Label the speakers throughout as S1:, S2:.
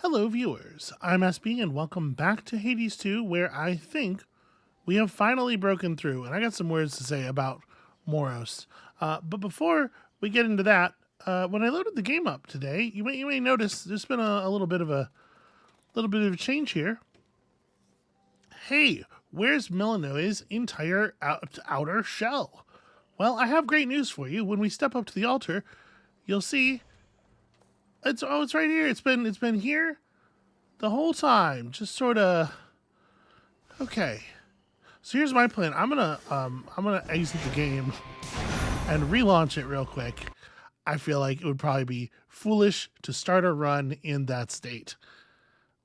S1: Hello, viewers. I'm SB, and welcome back to Hades 2, where I think we have finally broken through. And I got some words to say about Moros. But before we get into that, when I loaded the game up today, you may notice there's been a little bit of a change here. Hey, where's Milanoe's entire outer shell? Well, I have great news for you. When we step up to the altar, you'll see it's right here. It's been here the whole time. Just sort of okay. So here's my plan. I'm gonna exit the game and relaunch it real quick. I feel like it would probably be foolish to start a run in that state.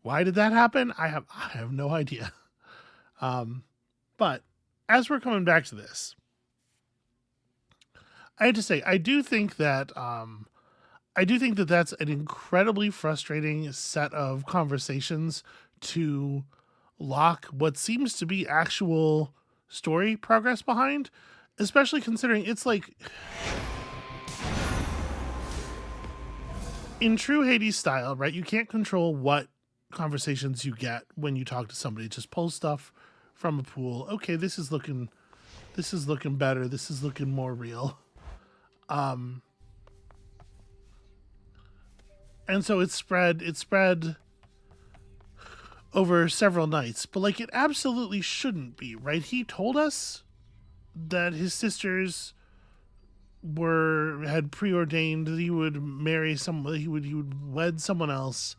S1: Why did that happen? I have no idea. But as we're coming back to this, I have to say I do think that that's an incredibly frustrating set of conversations to lock what seems to be actual story progress behind, especially considering it's like in true Hades style, right? You can't control what conversations you get when you talk to somebody. Just pull stuff from a pool. Okay, this is looking better. This is looking more real. And so it's spread over several nights, but like it absolutely shouldn't be, right? He told us that his sisters had preordained that he would marry someone, he would wed someone else,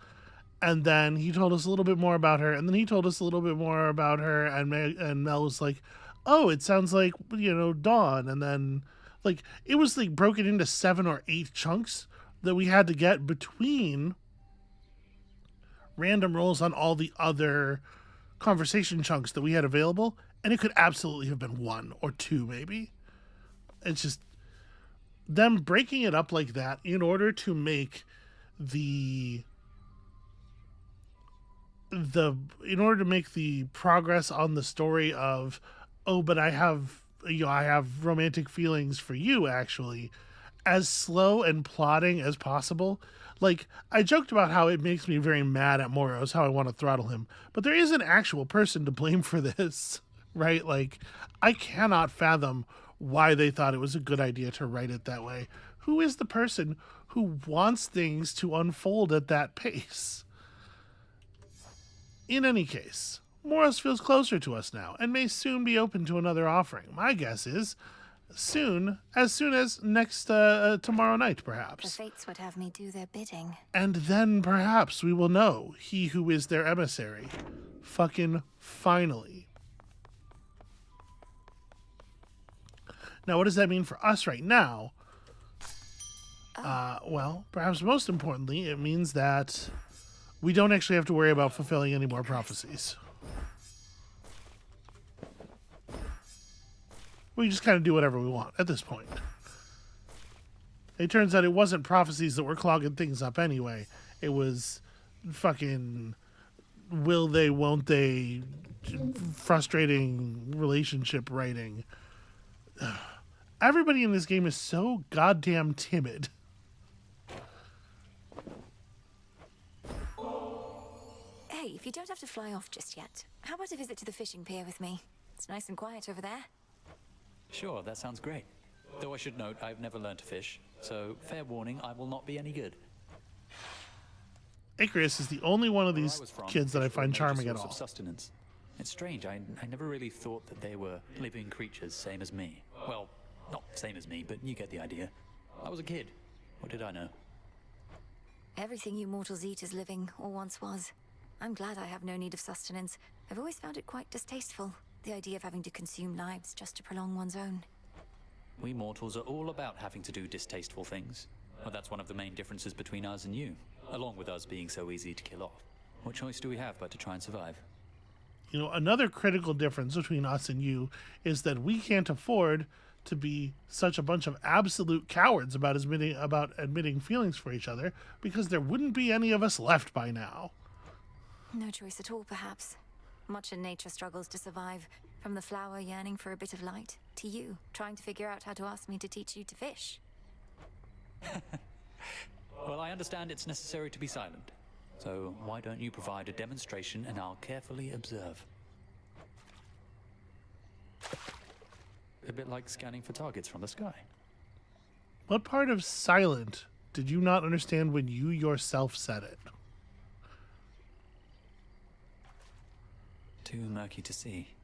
S1: and then he told us a little bit more about her, and then he told us a little bit more about her, and Mel was like, "Oh, it sounds like Dawn," and then like it was like broken into 7 or 8 chunks that we had to get between random rolls on all the other conversation chunks that we had available, and it could absolutely have been 1 or 2 maybe. It's just them breaking it up like that in order to make the progress on the story of, oh, but I have romantic feelings for you, actually, as slow and plodding as possible. Like, I joked about how it makes me very mad at Moros, how I want to throttle him, but there is an actual person to blame for this, right? Like, I cannot fathom why they thought it was a good idea to write it that way. Who is the person who wants things to unfold at that pace? In any case, Moros feels closer to us now and may soon be open to another offering. My guess is as soon as next tomorrow night, perhaps.
S2: The fates would have me do their bidding.
S1: And then perhaps we will know he who is their emissary. Fucking finally. Now, what does that mean for us right now? Well, perhaps most importantly, it means that we don't actually have to worry about fulfilling any more prophecies. We just kind of do whatever we want at this point. It turns out it wasn't prophecies that were clogging things up anyway. It was fucking will they, won't they, frustrating relationship writing. Everybody in this game is so goddamn timid.
S2: Hey, if you don't have to fly off just yet, how about a visit to the fishing pier with me? It's nice and quiet over there.
S3: Sure, that sounds great. Though I should note, I've never learned to fish, so fair warning, I will not be any good.
S1: Icarus is the only one of these kids that I find charming at all.
S3: Sustenance. It's strange, I never really thought that they were living creatures, same as me. Well, not same as me, but you get the idea. I was a kid. What did I know?
S2: Everything you mortals eat is living, or once was. I'm glad I have no need of sustenance. I've always found it quite distasteful, the idea of having to consume lives just to prolong one's own.
S3: We mortals are all about having to do distasteful things. Well, that's one of the main differences between us and you, along with us being so easy to kill off. What choice do we have but to try and survive?
S1: You know, another critical difference between us and you is that we can't afford to be such a bunch of absolute cowards about admitting feelings for each other, because there wouldn't be any of us left by now.
S2: No choice at all, perhaps. Much in nature struggles to survive, from the flower yearning for a bit of light, to you, trying to figure out how to ask me to teach you to fish.
S3: Well, I understand it's necessary to be silent. So why don't you provide a demonstration and I'll carefully observe? A bit like scanning for targets from the sky.
S1: What part of silent did you not understand when you yourself said it?
S3: Too murky to see.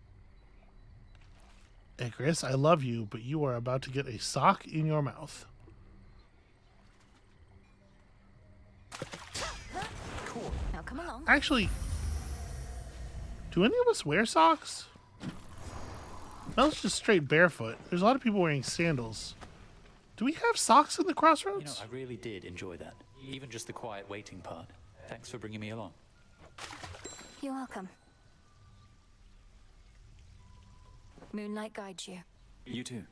S1: Icarus, I love you, but you are about to get a sock in your mouth.
S2: Cool. Now come along.
S1: Actually, do any of us wear socks? Mel's just straight barefoot. There's a lot of people wearing sandals. Do we have socks in the
S3: You know,
S1: crossroads?
S3: I really did enjoy that. Even just the quiet waiting part. Thanks for bringing me along.
S2: You're welcome. Moonlight guides you.
S3: You too.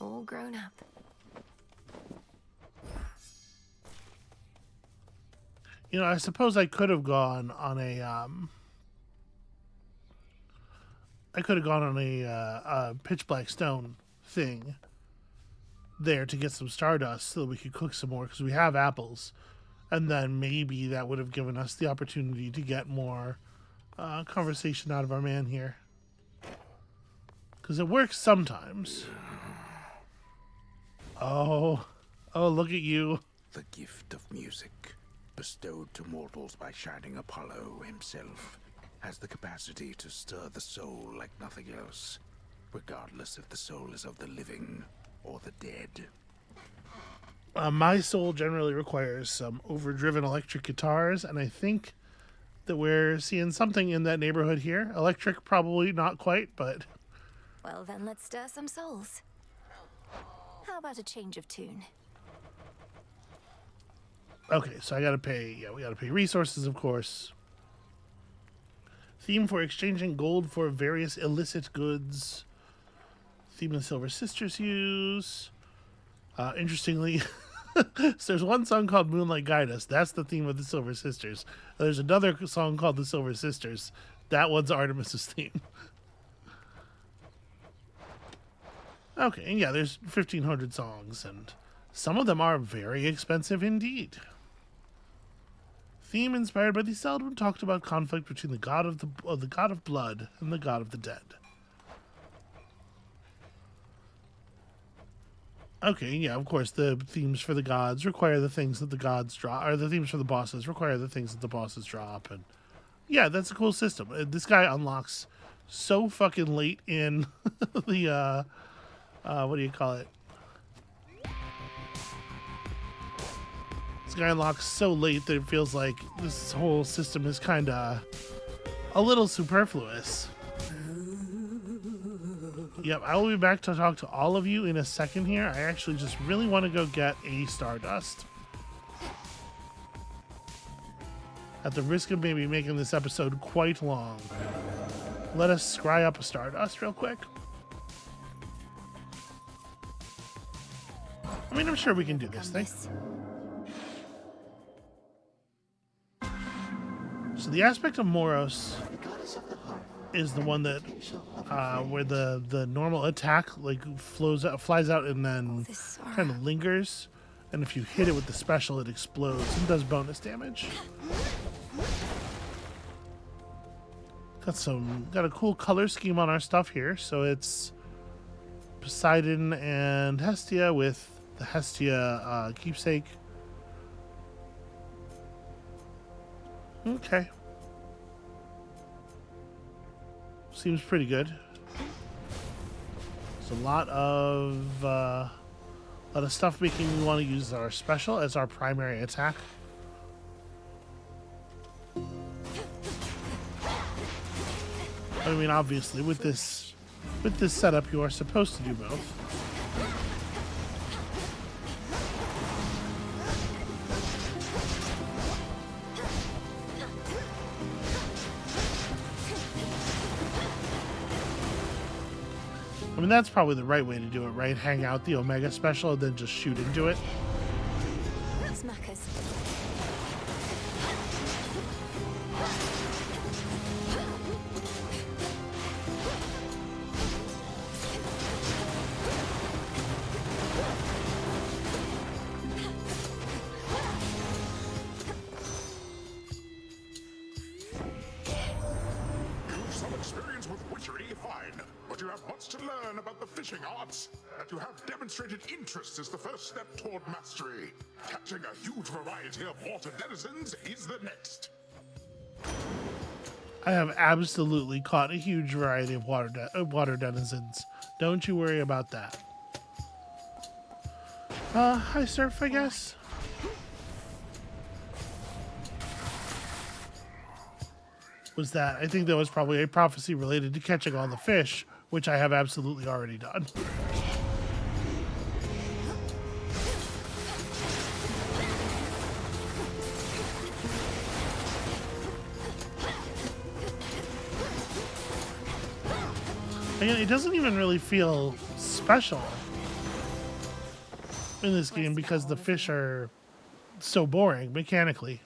S2: All grown up.
S1: You know, I suppose I could have gone on a pitch black stone thing there to get some stardust so that we could cook some more because we have apples, and then maybe that would have given us the opportunity to get more conversation out of our man here. Because it works sometimes. Oh, look at you.
S4: The gift of music, bestowed to mortals by shining Apollo himself, has the capacity to stir the soul like nothing else, regardless if the soul is of the living or the dead.
S1: My soul generally requires some overdriven electric guitars, and I think that we're seeing something in that neighborhood here. Electric, probably not quite, but
S2: Well, then let's stir some souls. How about a change of tune?
S1: okay, so I gotta pay, we gotta pay resources, of course. Theme for exchanging gold for various illicit goods. Theme the Silver Sisters use. Interestingly, so there's one song called Moonlight Guide Us. That's the theme of the Silver Sisters. There's another song called the Silver Sisters. That one's Artemis's theme. Okay, and yeah, there's 1,500 songs, and some of them are very expensive indeed. Theme inspired by the seldom talked about conflict between the god of the god of blood and the god of the dead. Okay, yeah, of course, the themes for the gods require the things that the gods drop, or the themes for the bosses require the things that the bosses drop, and yeah, that's a cool system. This guy unlocks so fucking late in the what do you call it? This guy unlocks so late that it feels like this whole system is kind of a little superfluous. Yep, I will be back to talk to all of you in a second here. I actually just really want to go get a Stardust. At the risk of maybe making this episode quite long, let us scry up a Stardust real quick. I mean, I'm sure we can do this thing. So the aspect of Moros is the one that where the normal attack like flies out and then kind of lingers, and if you hit it with the special, it explodes and does bonus damage. Got a cool color scheme on our stuff here. So it's Poseidon and Hestia with the Hestia keepsake. Okay. Seems pretty good. It's a lot of stuff making me want to use our special as our primary attack. I mean, obviously, with this setup, you are supposed to do both. I mean, that's probably the right way to do it, right? Hang out the Omega special and then just shoot into it.
S2: Smackers.
S5: much to learn about the fishing arts. That you have demonstrated interest is the first step toward mastery. Catching a huge variety of water denizens is the next.
S1: I have absolutely caught a huge variety of water denizens. Don't you worry about that. Hi, Surf, I guess. Was that? I think that was probably a prophecy related to catching all the fish, which I have absolutely already done. Again, it doesn't even really feel special in this game because the fish are so boring mechanically.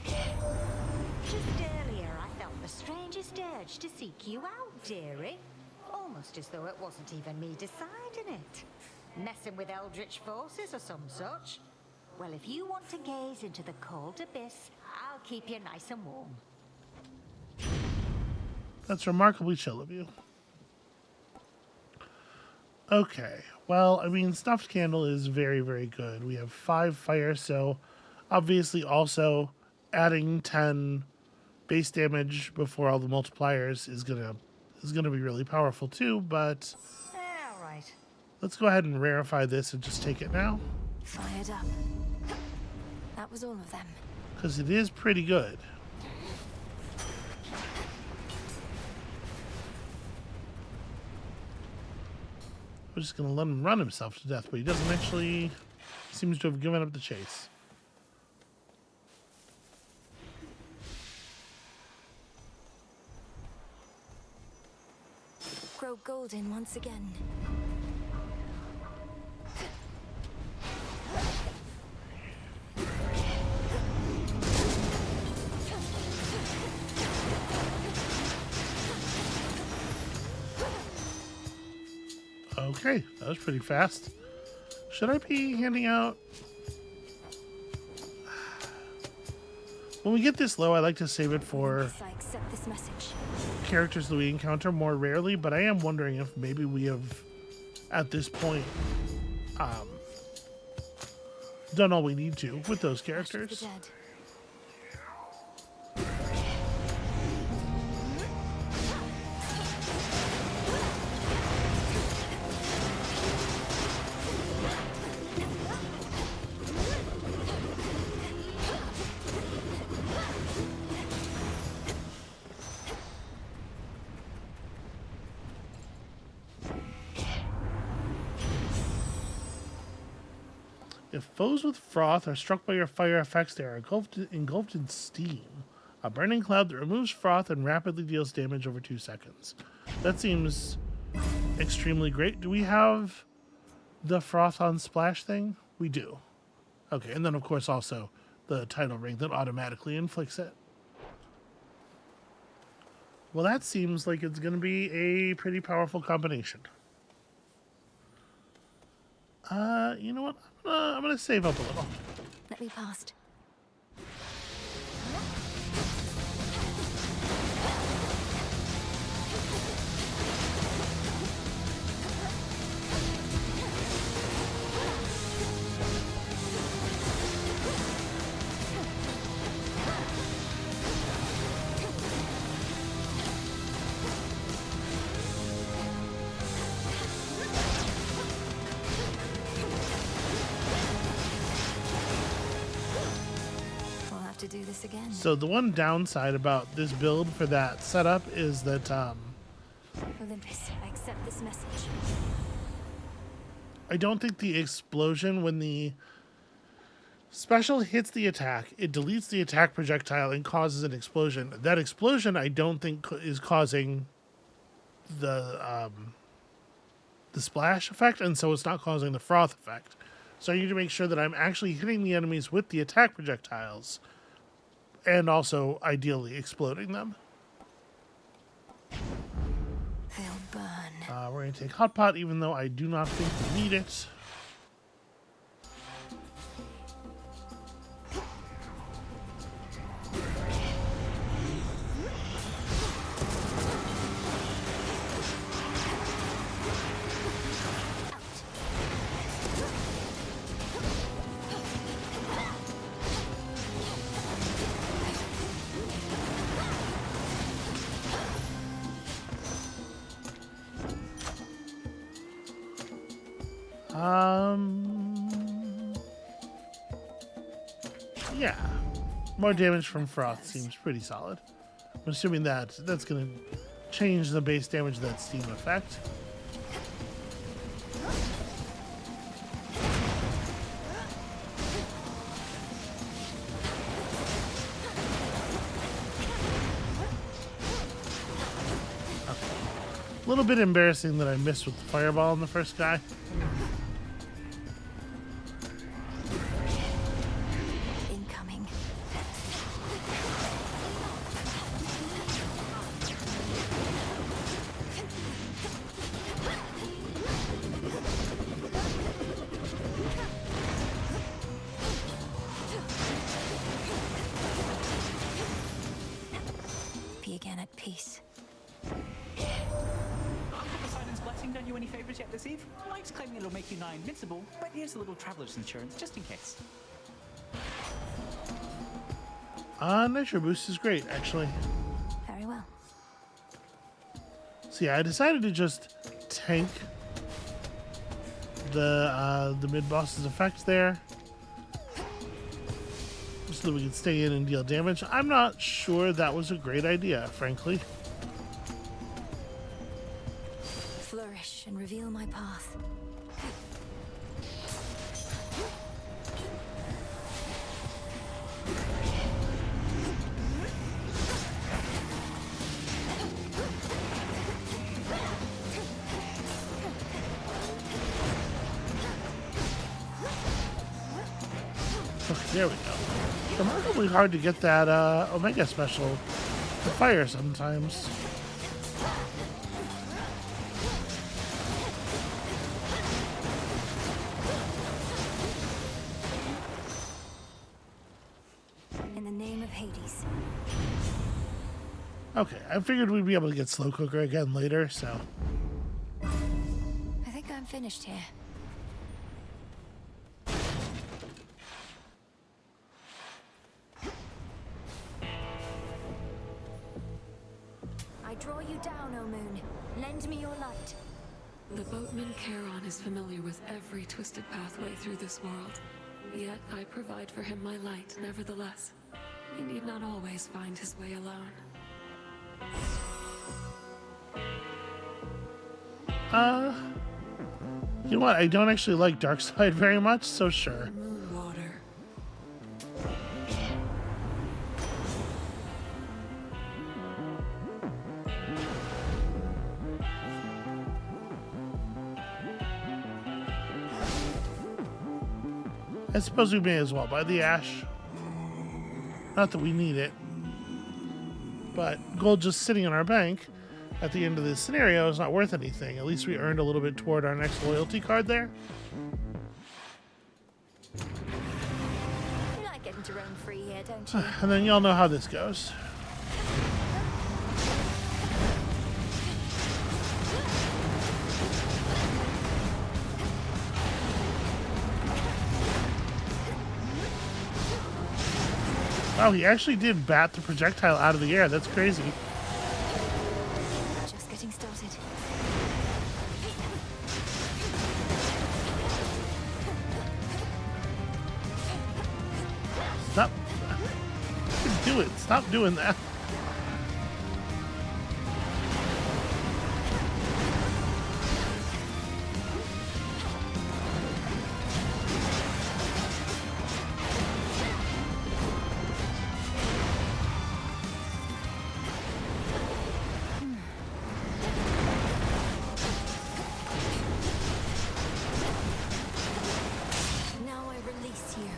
S6: Just earlier, I felt the strangest urge to seek you out, dearie. Almost as though it wasn't even me deciding it. Messing with eldritch forces or some such. Well, if you want to gaze into the cold abyss, I'll keep you nice and warm.
S1: That's remarkably chill of you. Okay, well, I mean, Stuffed Candle is very, very good. We have 5 fire, so obviously also adding 10 base damage before all the multipliers is gonna be really powerful too, but
S6: All right.
S1: let's go ahead and rarefy this and just take it now,
S2: Fired up. That was all of them.
S1: because it is pretty good. We're just gonna let him run himself to death, but he doesn't actually seems to have given up the chase.
S2: Grow golden once again.
S1: Okay, that was pretty fast. Should I be handing out? When we get this low, I like to save it for
S2: Yes, I accept this message.
S1: characters that we encounter more rarely, but I am wondering if maybe we have, at this point, done all we need to with those
S2: Ash of the
S1: characters.
S2: dead.
S1: If foes with froth are struck by your fire effects, they are engulfed in steam. A burning cloud that removes froth and rapidly deals damage over 2 seconds. That seems extremely great. Do we have the froth on splash thing? We do. Okay, and then of course also the title ring that automatically inflicts it. Well, that seems like it's going to be a pretty powerful combination. You know what? I'm gonna save up a little.
S2: Let me past. We'll have to do this again.
S1: So the one downside about this build for that setup is that
S2: Olympus, I accept this message.
S1: I don't think the explosion, when the special hits the attack, it deletes the attack projectile and causes an explosion. That explosion, I don't think is causing the splash effect, and so it's not causing the froth effect. So I need to make sure that I'm actually hitting the enemies with the attack projectiles, and also ideally exploding them.
S2: They'll burn.
S1: We're going to take Hot Pot, even though I do not think we need it. Yeah. More damage from froth seems pretty solid. I'm assuming that's going to change the base damage of that steam effect. A little bit embarrassing that I missed with the fireball on the first guy.
S2: Incoming. Be again at peace.
S7: Poseidon's blessing done you any favors yet this eve? Mike's claiming it'll make you nigh invincible, but here's a little traveler's insurance just in case.
S1: Nitro boost is great, actually.
S2: Very well.
S1: So yeah, I decided to just tank the mid boss's effect there, just so that we can stay in and deal damage. I'm not sure that was a great idea, frankly.
S2: Flourish and reveal my path.
S1: Okay, there we go. Remarkably hard to get that Omega special to fire sometimes.
S2: In the name of Hades.
S1: Okay, I figured we'd be able to get Slow Cooker again later, so...
S2: I think I'm finished here. I draw you down, O moon. Lend me your light.
S8: The boatman Charon is familiar with every twisted pathway through this world. Yet I provide for him my light, nevertheless. He need not always find his way alone.
S1: You know what? I don't actually like Darkside very much, so sure.
S8: Moon water.
S1: I suppose we may as well buy the ash. Not that we need it. But gold just sitting in our bank at the end of this scenario is not worth anything. At least we earned a little bit toward our next loyalty card there.
S2: You like getting to roam free here, don't you?
S1: And then y'all know how this goes. Wow, he actually did bat the projectile out of the air. That's crazy.
S2: Just getting started.
S1: Stop. Do it. Stop doing that.
S2: Now I release you.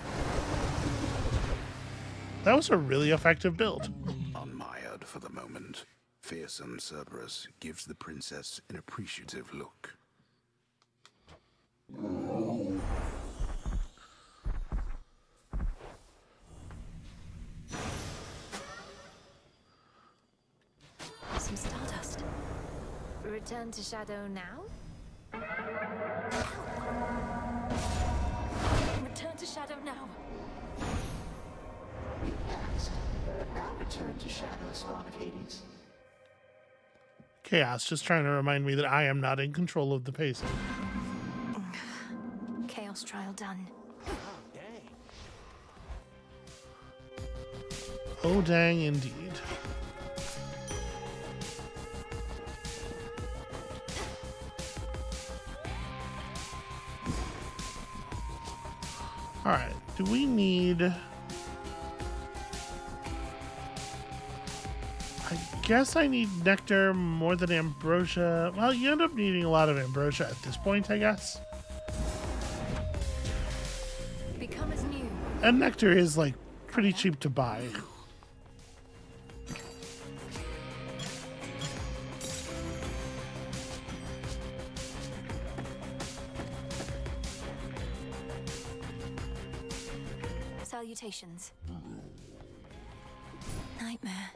S1: That was a really effective build.
S4: Unmired for the moment, fearsome Cerberus gives the princess an appreciative look.
S2: Some stardust. Return to shadow now? Return to shadow now.
S9: Return to Shadow, Spawn of Hades.
S1: Chaos just trying to remind me that I am not in control of the pacing.
S2: done.
S1: Oh, dang, indeed. All right, do we need... I guess I need nectar more than ambrosia. Well, you end up needing a lot of ambrosia at this point, I guess.
S2: Become as new.
S1: And nectar is, like, pretty cheap to buy.
S2: Salutations. Nightmare.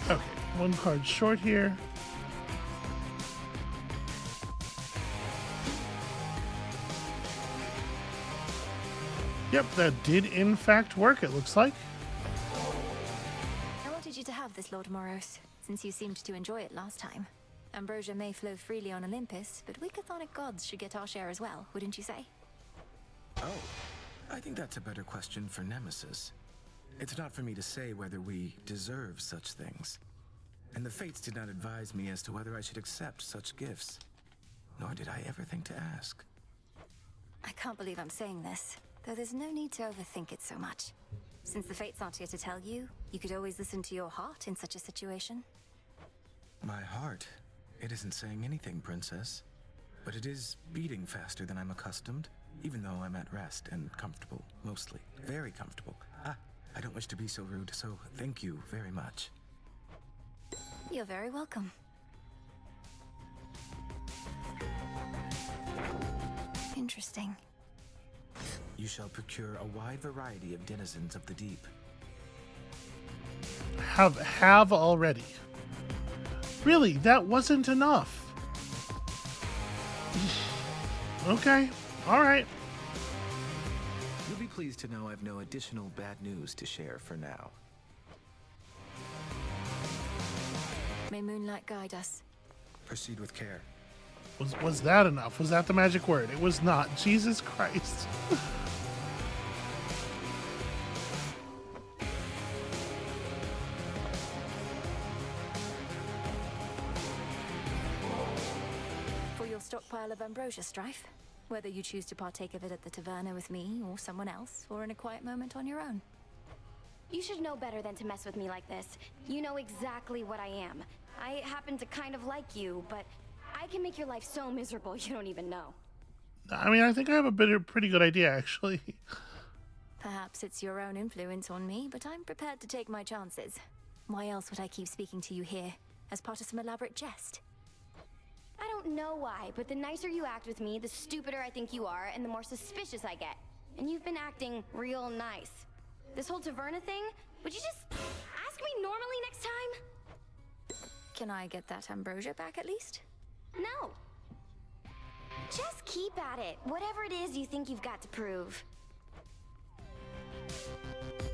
S1: Okay, one card short here. Yep, that did in fact work, it looks like.
S2: I wanted you to have this, Lord Moros, since you seemed to enjoy it last time. Ambrosia may flow freely on Olympus, but we chthonic gods should get our share as well, wouldn't you say?
S10: Oh, I think that's a better question for Nemesis. It's not for me to say whether we deserve such things. And the fates did not advise me as to whether I should accept such gifts. Nor did I ever think to ask.
S2: I can't believe I'm saying this, though there's no need to overthink it so much. Since the fates aren't here to tell you, you could always listen to your heart in such a situation.
S10: My heart? It isn't saying anything, Princess. But it is beating faster than I'm accustomed, even though I'm at rest and comfortable, mostly. Very comfortable. I don't wish to be so rude, so thank you very much.
S2: You're very welcome. Interesting.
S10: You shall procure a wide variety of denizens of the deep.
S1: Have already. Really, that wasn't enough. Okay, all right.
S10: You'll be pleased to know I've no additional bad news to share for now.
S2: May moonlight guide us.
S10: Proceed with care.
S1: Was that enough? Was that the magic word? It was not. Jesus Christ.
S2: For your stockpile of ambrosia, Strife. Whether you choose to partake of it at the taverna with me or someone else, or in a quiet moment on your own.
S11: You should know better than to mess with me like this. You know exactly what I am. I happen to kind of like you, but I can make your life so miserable you don't even know.
S1: I mean, I think I have a pretty good idea, actually.
S2: Perhaps it's your own influence on me, but I'm prepared to take my chances. Why else would I keep speaking to you here, as part of some elaborate jest?
S11: I don't know why, but the nicer you act with me, the stupider I think you are, and the more suspicious I get. And you've been acting real nice. This whole taverna thing, would you just ask me normally next time?
S2: Can I get that ambrosia back at least?
S11: No. Just keep at it, whatever it is you think you've got to prove.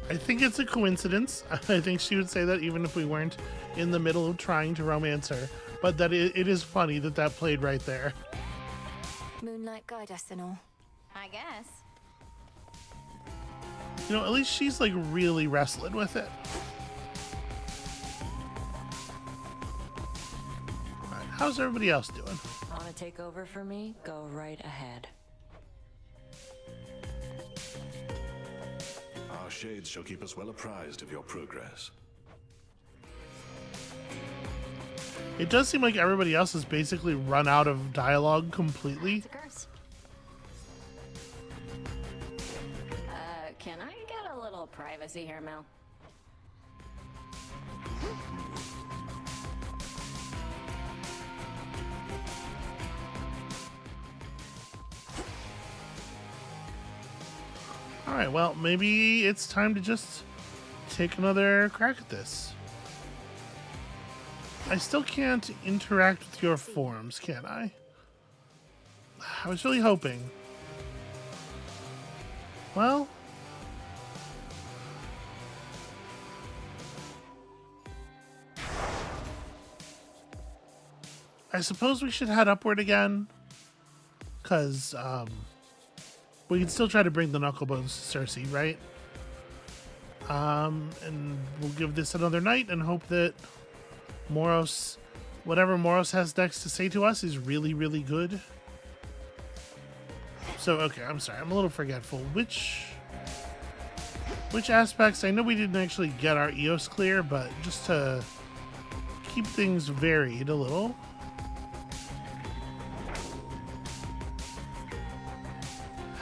S1: I think it's a coincidence. I think she would say that even if we weren't in the middle of trying to romance her. But that it is funny that that played right there.
S2: Moonlight guide us and all.
S11: I guess.
S1: You know, at least she's like really wrestling with it. All right, how's everybody else doing?
S12: Want to take over for me? Go right ahead.
S13: Our shades shall keep us well apprised of your progress.
S1: It does seem like everybody else has basically run out of dialogue completely.
S12: Can I get a little privacy here, Mel?
S1: All right, well, maybe it's time to just take another crack at this. I still can't interact with your forms, can I? I was really hoping. Well... I suppose we should head upward again. because we can still try to bring the Knucklebones to Cersei, right? And we'll give this another night and hope that Moros, whatever Moros has next to say to us, is really, really good. So, okay, I'm sorry. I'm a little forgetful. Which aspects? I know we didn't actually get our EOS clear, but just to keep things varied a little.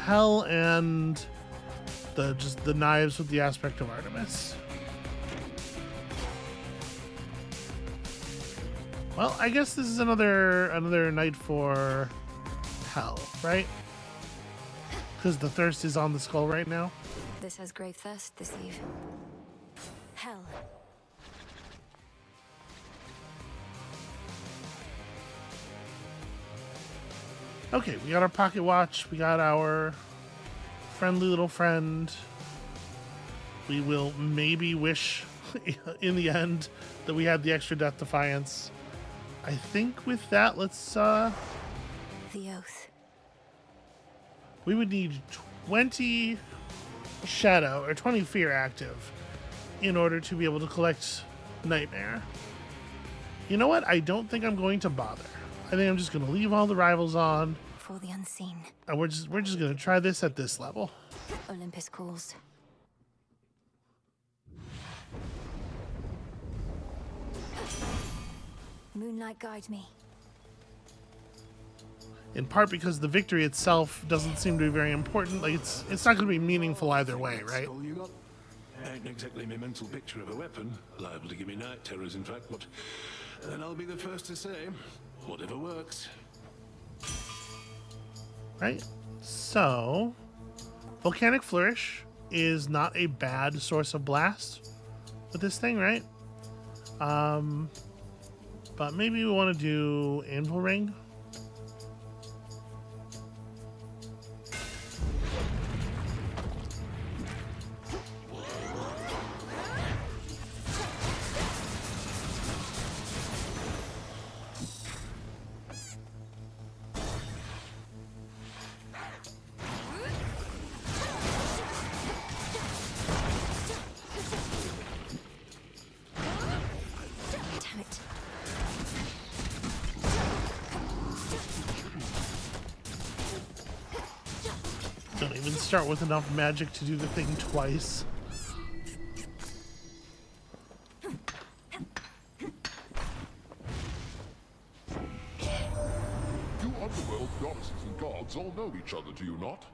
S1: Hell and the knives with the aspect of Artemis. Well, I guess this is another night for Hell, right? Because the thirst is on the skull right now.
S2: This has grave thirst this eve. Hell.
S1: Okay, we got our pocket watch. We got our friendly little friend. We will maybe wish in the end that we had the extra Death Defiance. I think with that, let's
S2: The oath.
S1: we would need 20 shadow or 20 fear active in order to be able to collect Nightmare. You know what? I don't think I'm going to bother. I think I'm just going to leave all the rivals on.
S2: For the unseen.
S1: And we're just going to try this at this level.
S2: Olympus calls. Moonlight guide me.
S1: In part because the victory itself doesn't seem to be very important. Like it's not going to be meaningful either way, right?
S13: All you got? Ain't exactly my mental picture of a weapon, liable to give me night terrors, in fact. But then I'll be the first to say, whatever works.
S1: Right? So, Volcanic Flourish is not a bad source of blast with this thing, right? But maybe we want to do Anvil Ring.
S2: Damn it.
S1: Don't even start with enough magic to do the thing twice.
S5: You Underworld goddesses and gods all know each other, do you not?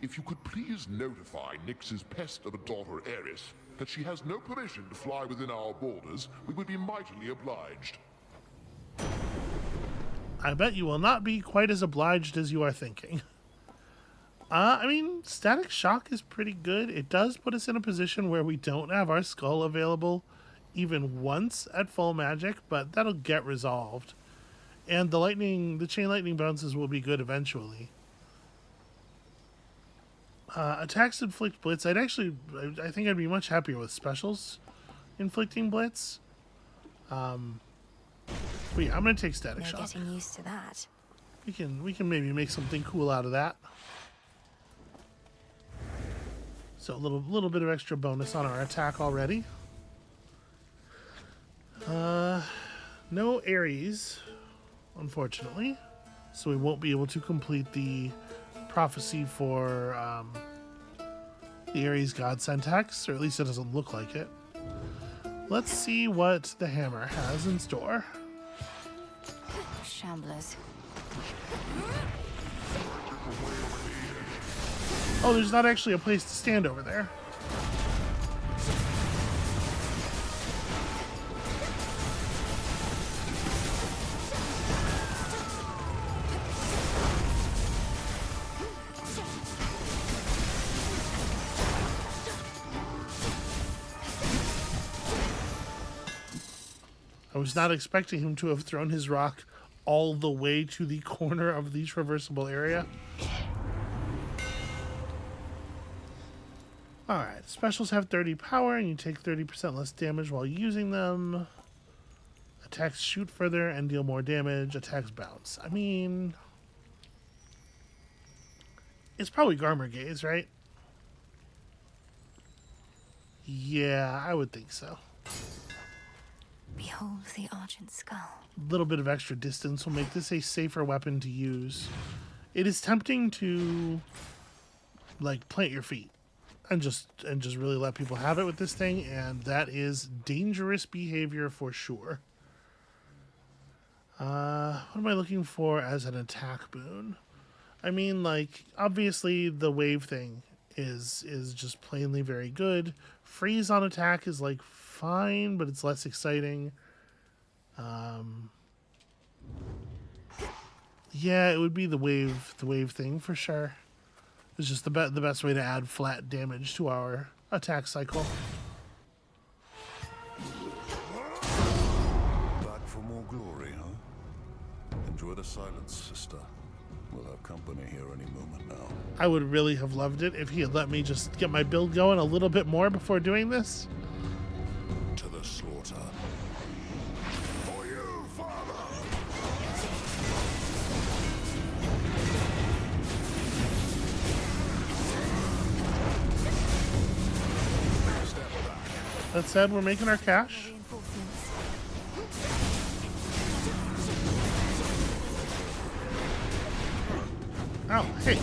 S5: If you could please notify Nyx's pest of a daughter, Eris, that she has no permission to fly within our borders, we would be mightily obliged.
S1: I bet you will not be quite as obliged as you are thinking. I mean, Static Shock is pretty good. It does put us in a position where we don't have our skull available even once at full magic, but that'll get resolved. And the chain lightning bounces will be good eventually. Attacks inflict blitz. I think I'd be much happier with specials inflicting blitz. But yeah, I'm gonna take Static
S2: No
S1: Shock.
S2: getting used to that.
S1: We can maybe make something cool out of that. So a little bit of extra bonus on our attack already. No Ares, unfortunately, so we won't be able to complete the prophecy for the Ares God syntax, or at least it doesn't look like it. Let's see what the hammer has in store.
S2: Shamblers.
S1: Oh, there's not actually a place to stand over there. I was not expecting him to have thrown his rock all the way to the corner of the traversable area. Alright, specials have 30 power and you take 30% less damage while using them. Attacks shoot further and deal more damage. Attacks bounce. I mean, It's probably Garmer Gaze, right? Yeah, I would think so.
S2: Behold the Argent Skull.
S1: A little bit of extra distance will make this a safer weapon to use. It is tempting to like plant your feet and just really let people have it with this thing, and that is dangerous behavior for sure. What am I looking for as an attack boon? I mean, like, obviously the wave thing is just plainly very good. Freeze on attack is like fine, but it's less exciting. Yeah, it would be the wave thing for sure. It's just the best way to add flat damage to our attack cycle.
S14: Back for more glory, huh? Enjoy the silence, sister. We'll have company here any moment now.
S1: I would really have loved it if he had let me just get my build going a little bit more before doing this.
S14: To the slaughter. For you, father!
S1: That said, we're making our cash. Oh, hey.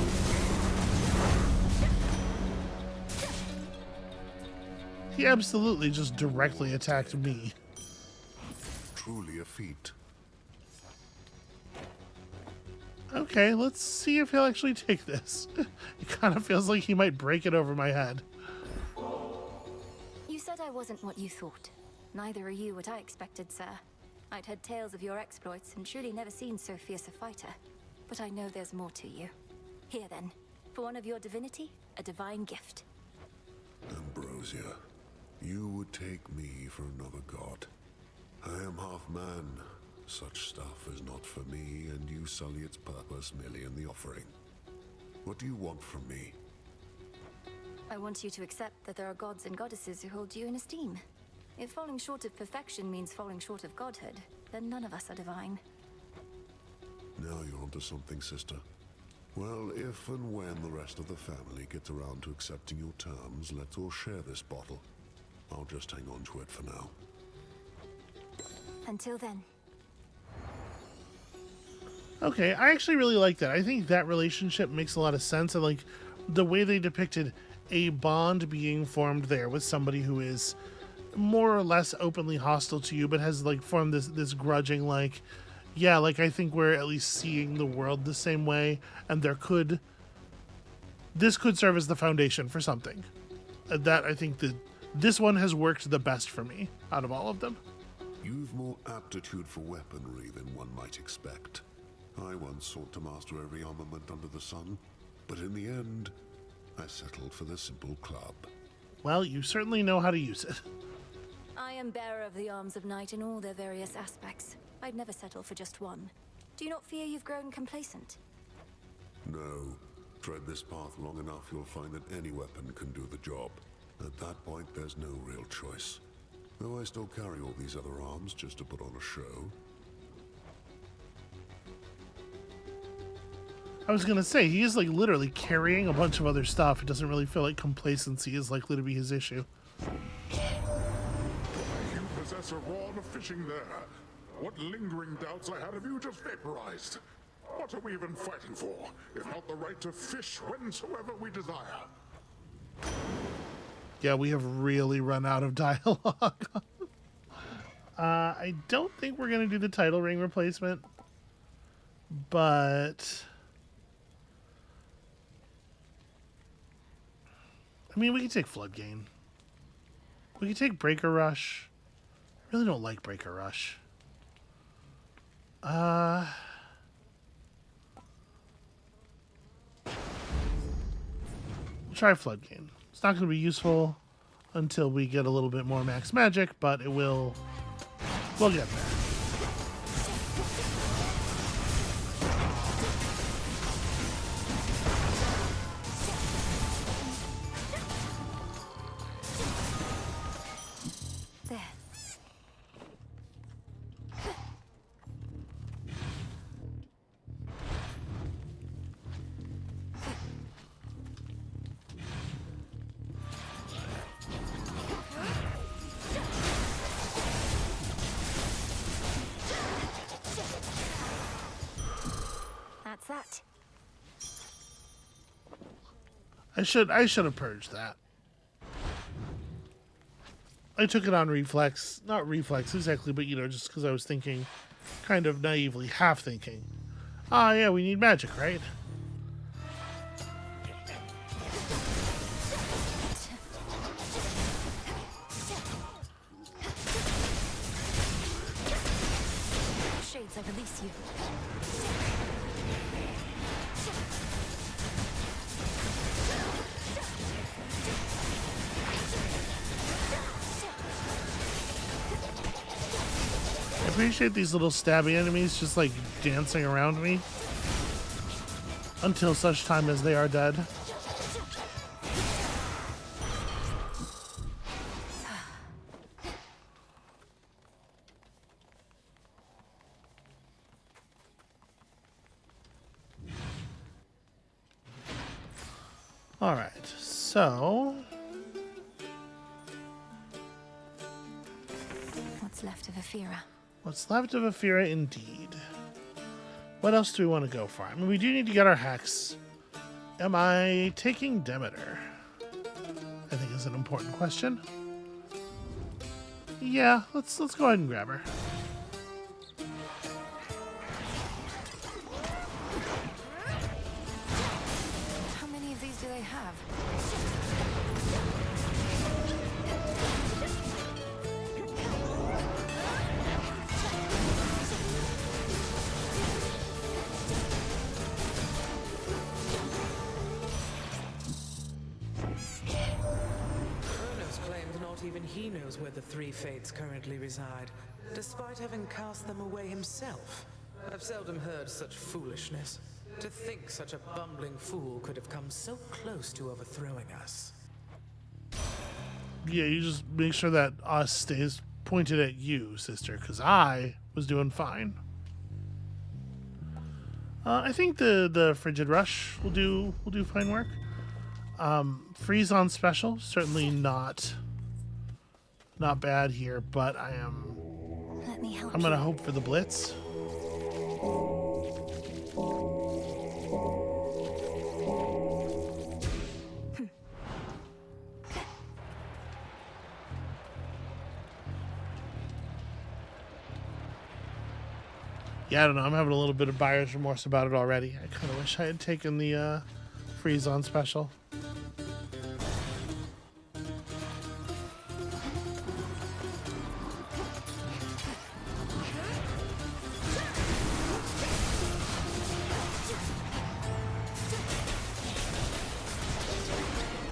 S1: He absolutely just directly attacked me.
S14: Truly a feat.
S1: Okay, let's see if he'll actually take this. It kind of feels like he might break it over my head.
S2: You said I wasn't what you thought. Neither are you what I expected, sir. I'd heard tales of your exploits and truly never seen so fierce a fighter. But I know there's more to you. Here then, for one of your divinity, a divine gift.
S14: Ambrosia, you would take me for another god. I am half man. Such stuff is not for me, and you sully its purpose merely in the offering. What do you want from me?
S2: I want you to accept that there are gods and goddesses who hold you in esteem. If falling short of perfection means falling short of godhood, then none of us are divine.
S14: Now you're onto something, sister. Well, if and when the rest of the family gets around to accepting your terms, let's all share this bottle. I'll just hang on to it for now.
S2: Until then.
S1: Okay, I actually really like that. I think that relationship makes a lot of sense. And like the way they depicted a bond being formed there with somebody who is more or less openly hostile to you, but has like formed this grudging, like, yeah, like I think we're at least seeing the world the same way, and this could serve as the foundation for something. That I think that this one has worked the best for me out of all of them.
S14: You've more aptitude for weaponry than one might expect. I once sought to master every armament under the sun, but in the end, I settled for the simple club.
S1: Well, you certainly know how to use it.
S2: I am bearer of the arms of night in all their various aspects. I'd never settle for just one. Do you not fear you've grown complacent?
S14: No. Tread this path long enough, you'll find that any weapon can do the job. At that point, there's no real choice. Though I still carry all these other arms just to put on a show.
S1: I was gonna say, he is like literally carrying a bunch of other stuff. It doesn't really feel like complacency is likely to be his issue.
S5: You possess a rod of fishing there. What lingering doubts I had of you just vaporized. What are we even fighting for, if not the right to fish whensoever we desire?
S1: Yeah, we have really run out of dialogue. I don't think we're gonna do the title ring replacement, but I mean, we can take Floodgain. We can take Breaker Rush. I really don't like Breaker Rush. We'll try Floodgain. It's not going to be useful until we get a little bit more max magic, but it will. We'll get there. I should have purged that. I took it on reflex. Not reflex exactly, but you know, just because I was thinking, kind of naively, half thinking. Ah, yeah, we need magic, right?
S2: Shades, I release you.
S1: I appreciate these little stabby enemies just like dancing around me until such time as they are dead. All right, so
S2: What's left of Aphira?
S1: what's left of Aphira indeed. What else do we want to go for? I mean, we do need to get our hex. Am I taking Demeter? I think is an important question. Yeah, let's go ahead and grab her.
S2: How many of these do they have?
S15: Chronos claimed not even he knows where the three fates currently reside, despite having cast them away himself. I've seldom heard such foolishness. To think such a bumbling fool could have come so close to overthrowing us.
S1: Yeah, you just make sure that us stays pointed at you, sister, because I was doing fine. I think the Frigid Rush will do fine work. Freeze on special, certainly not bad here, but I'm gonna hope for the Blitz. Yeah, I don't know. I'm having a little bit of buyer's remorse about it already. I kind of wish I had taken the freeze on special.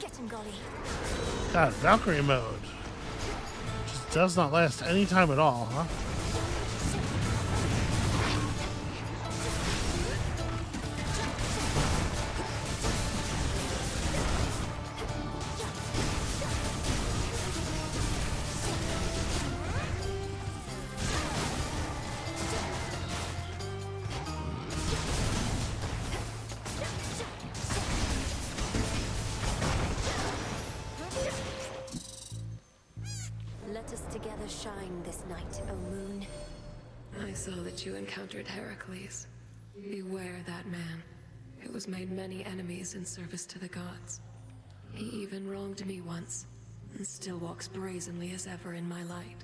S2: Get him, Golly.
S1: God, Valkyrie mode just does not last any time at all, huh?
S2: Let us together shine this night, O moon.
S8: I saw that you encountered Heracles. Beware that man. It was made many enemies in service to the gods. He even wronged me once, and still walks brazenly as ever in my light.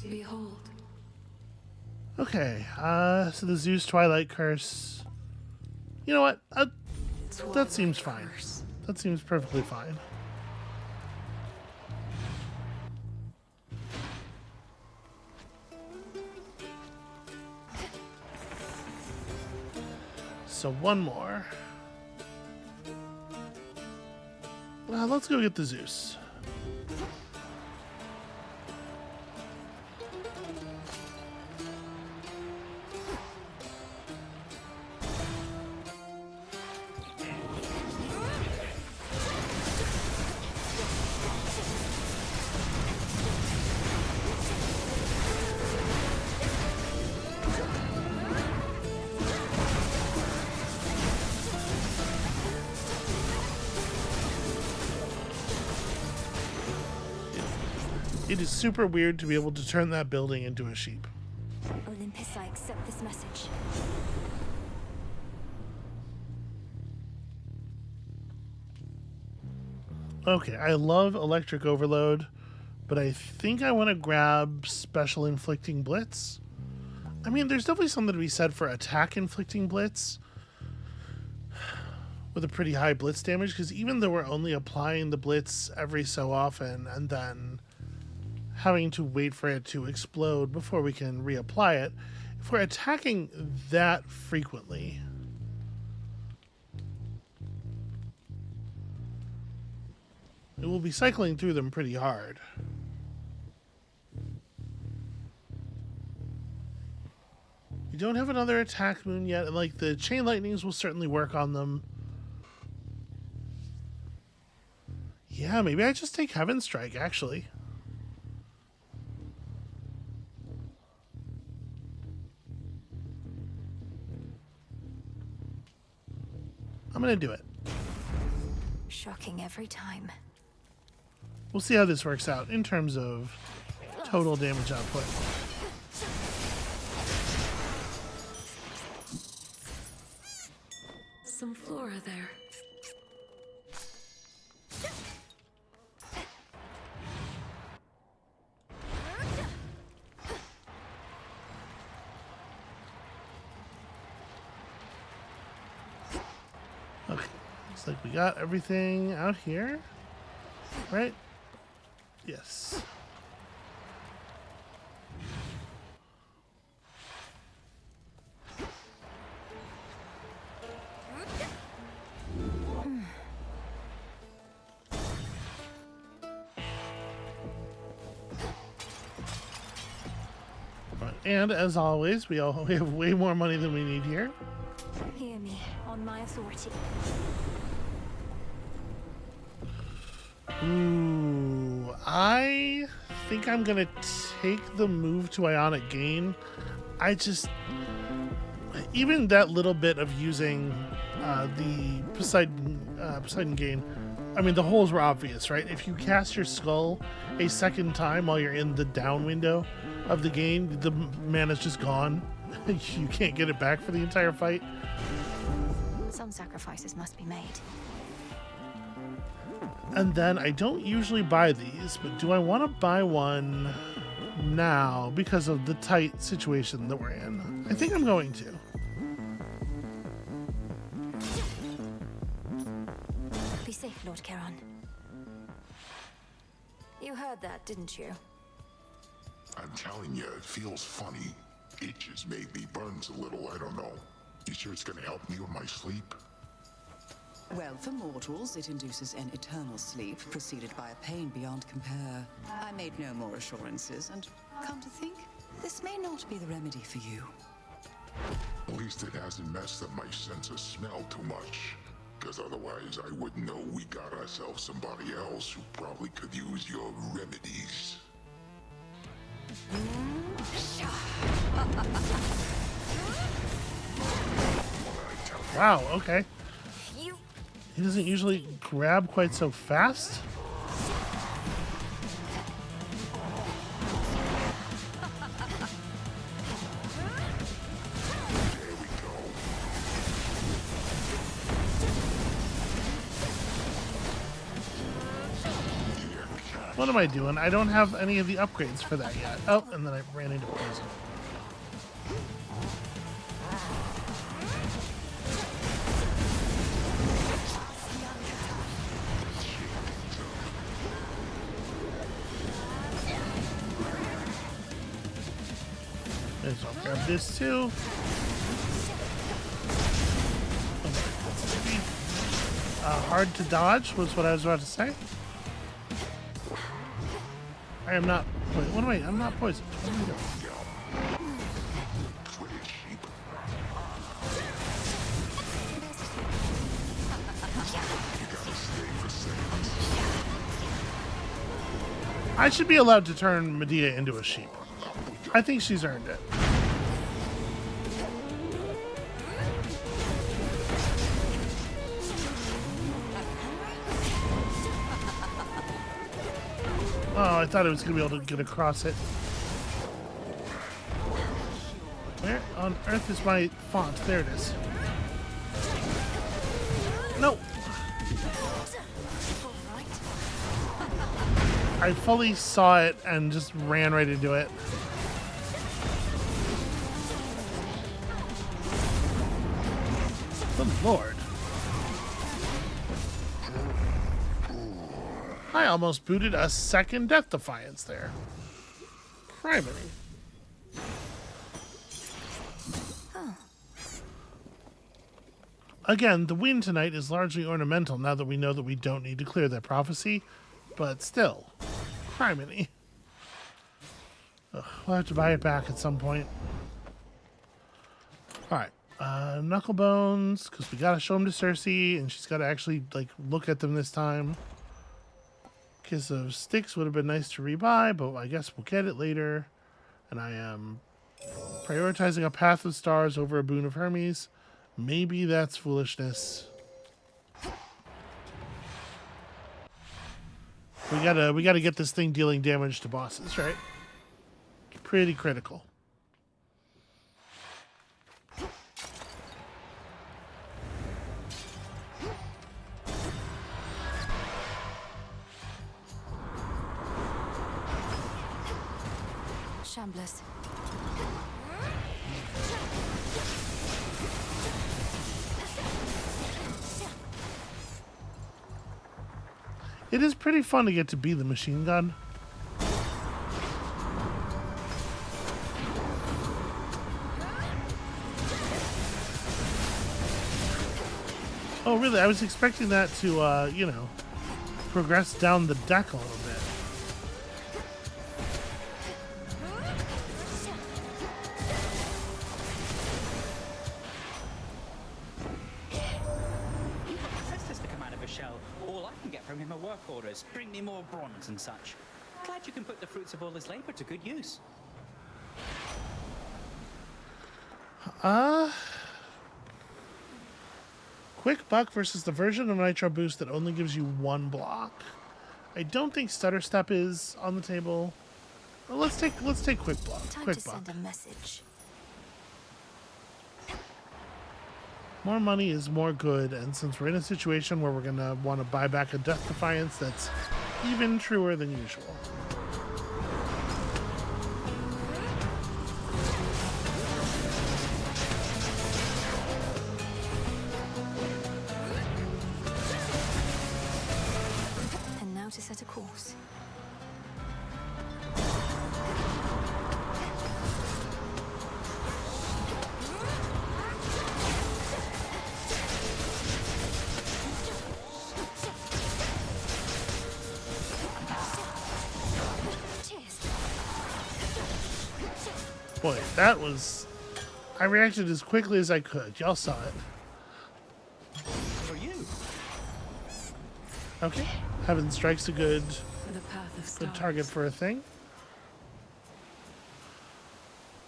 S8: Behold.
S1: Okay, so the Zeus Twilight Curse. You know what? That seems fine. That seems perfectly fine. So one more. Let's go get the Zeus. It is super weird to be able to turn that building into a sheep.
S2: Olympus, I accept this message.
S1: Okay, I love Electric Overload, but I think I want to grab Special Inflicting Blitz. I mean, there's definitely something to be said for Attack Inflicting Blitz with a pretty high Blitz damage, because even though we're only applying the Blitz every so often and then having to wait for it to explode before we can reapply it, if we're attacking that frequently, it will be cycling through them pretty hard. We don't have another attack moon yet, and like the chain lightnings will certainly work on them. Yeah, maybe I just take Heaven Strike, actually. I'm gonna do it.
S2: Shocking every time.
S1: We'll see how this works out in terms of total damage output.
S8: Some flora there.
S1: Okay, looks like we got everything out here, right? Yes. And as always, we have way more money than we need here.
S2: Hear me, on my authority.
S1: Ooh, I think I'm gonna take the move to Ionic Gain. Even that little bit of using the Poseidon Gain, I mean, the holes were obvious, right? If you cast your skull a second time while you're in the down window of the gain, the mana's just gone. You can't get it back for the entire fight.
S2: Some sacrifices must be made.
S1: And then I don't usually buy these, but do I want to buy one now because of the tight situation that we're in? I think I'm going to.
S2: Be safe, Lord Charon. You heard that, didn't you?
S5: I'm telling you, it feels funny. Itches, maybe, burns a little, I don't know. You sure it's gonna help me with my sleep?
S16: Well, for mortals, it induces an eternal sleep, preceded by a pain beyond compare. I made no more assurances, and come to think, this may not be the remedy for you.
S5: At least it hasn't messed up my sense of smell too much. Because otherwise, I wouldn't know we got ourselves somebody else who probably could use your remedies.
S1: Wow, okay. He doesn't usually grab quite so fast. What am I doing? I don't have any of the upgrades for that yet. Oh, and then I ran into poison. So I'll grab this too. Hard to dodge was what I was about to say. I am not. Wait, what am I? I'm not poisoned. What am I doing? I should be allowed to turn Medea into a sheep. I think she's earned it. Oh, I thought I was going to be able to get across it. Where on earth is my font? There it is. No. I fully saw it and just ran right into it. Good lord. I almost booted a second Death Defiance there. Criminy. Again, the win tonight is largely ornamental now that we know that we don't need to clear that prophecy, but still, criminy. Ugh, we'll have to buy it back at some point. Alright, Knucklebones, because we gotta show them to Cersei, and she's gotta actually, like, look at them this time. Kiss of Sticks would have been nice to rebuy, but I guess we'll get it later. And I am prioritizing a Path of Stars over a Boon of Hermes. Maybe that's foolishness. We gotta get this thing dealing damage to bosses, right? Pretty critical.
S2: Shamblers.
S1: It is pretty fun to get to be the machine gun. Oh, really? I was expecting that to, you know, progress down the deck a little bit.
S7: From him are work orders. Bring me more bronze and such. Glad you can put the fruits of all his labor to good use.
S1: Quick Buck versus the version of Nitro Boost that only gives you one block. I don't think Stutter Step is on the table. Well, let's take Quick Buck.
S2: Time
S1: Quick
S2: to
S1: Buck.
S2: send a message.
S1: More money is more good, and since we're in a situation where we're gonna want to buy back a Death Defiance, that's even truer than usual.
S2: And now to set a course.
S1: Boy, that was... I reacted as quickly as I could. Y'all saw it.
S7: For you.
S1: Okay. Heaven Strike's a good
S8: Good
S1: target for a thing.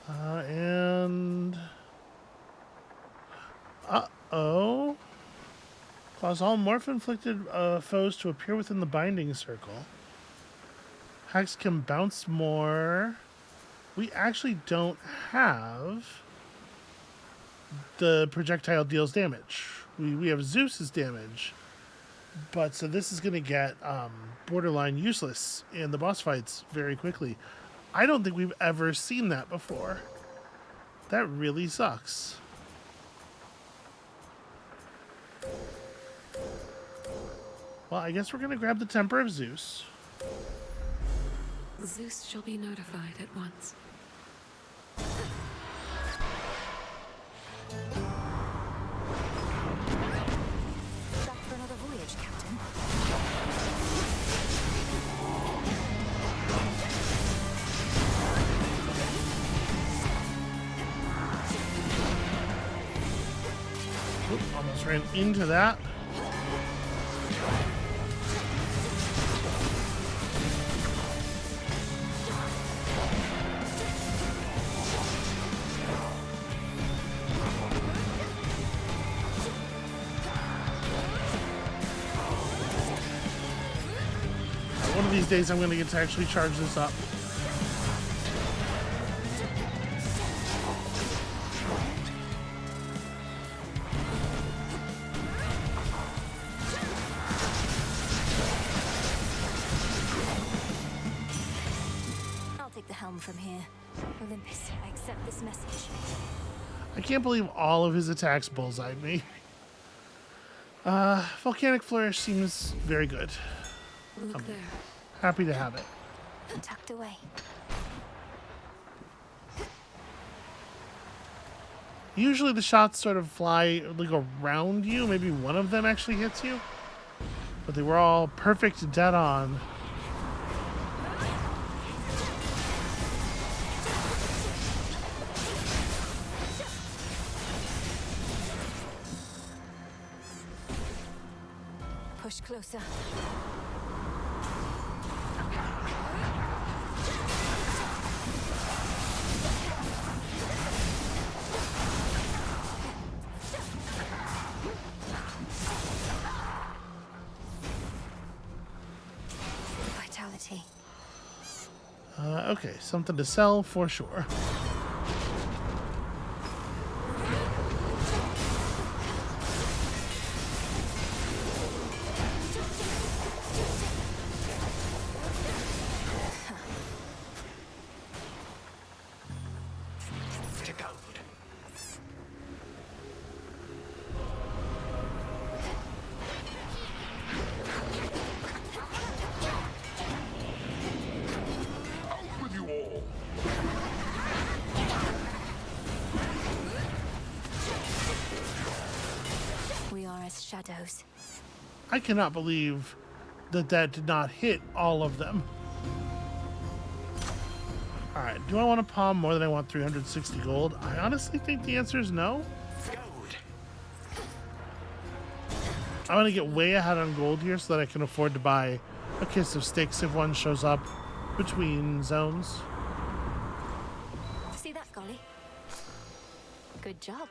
S1: And... Uh-oh. Cause all morph-inflicted foes to appear within the binding circle. Hex can bounce more... We actually don't have the projectile deals damage. We have Zeus's damage. But so this is going to get borderline useless in the boss fights very quickly. I don't think we've ever seen that before. That really sucks. Well, I guess we're going to grab the Temper of Zeus.
S8: Zeus shall be notified at once.
S2: Back for another voyage, Captain.
S1: Oop, almost ran into that. One of these days I'm going to get to actually charge this up.
S2: from here. Olympus, I accept this message.
S1: I can't believe all of his attacks bullseyed me. Volcanic Flourish seems very good.
S8: Look there.
S1: Happy to have it.
S2: Tucked away.
S1: Usually the shots sort of fly like around you. Maybe one of them actually hits you. But they were all perfect dead on.
S2: Push closer. Vitality.
S1: Okay, something to sell for sure.
S2: We are as shadows.
S1: I cannot believe that that did not hit all of them. All right, do I want to palm more than I want 360 gold? I honestly think the answer is no. I want to get way ahead on gold here so that I can afford to buy a Kiss of Styx if one shows up between zones.
S2: See that, Golly? Good job.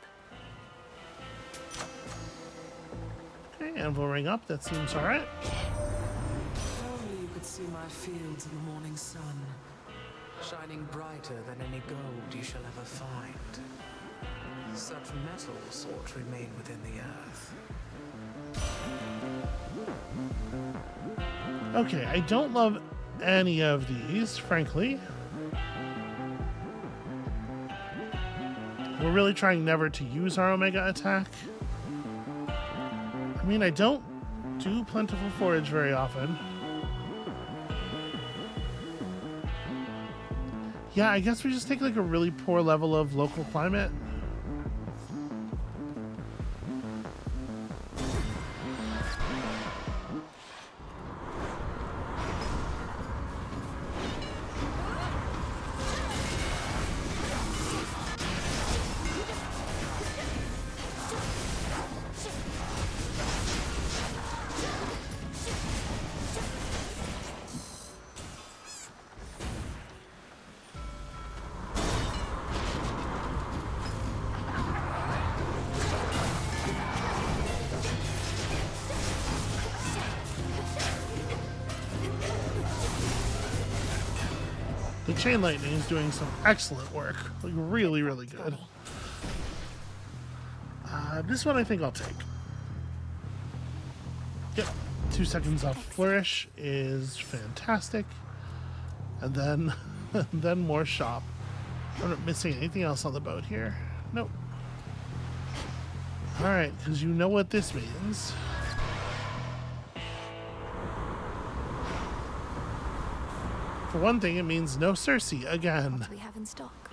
S1: Okay, Anvil ring up. That seems all right.
S15: If only you could see my fields in the morning sun, shining brighter than any gold you shall ever find. Such metals ought to remain within the earth.
S1: Okay, I don't love any of these, frankly. We're really trying never to use our Omega attack. I mean, I don't do Plentiful Forage very often. Yeah, I guess we just take like a really poor level of local climate. The Chain Lightning is doing some excellent work. Like, really, really good. This one I think I'll take. Yep. 2 seconds off Flourish is fantastic. And then, then more shop. I'm not missing anything else on the boat here. Nope. Alright, because you know what this means. For one thing, it means no Cersei again.
S2: What do we have in stock?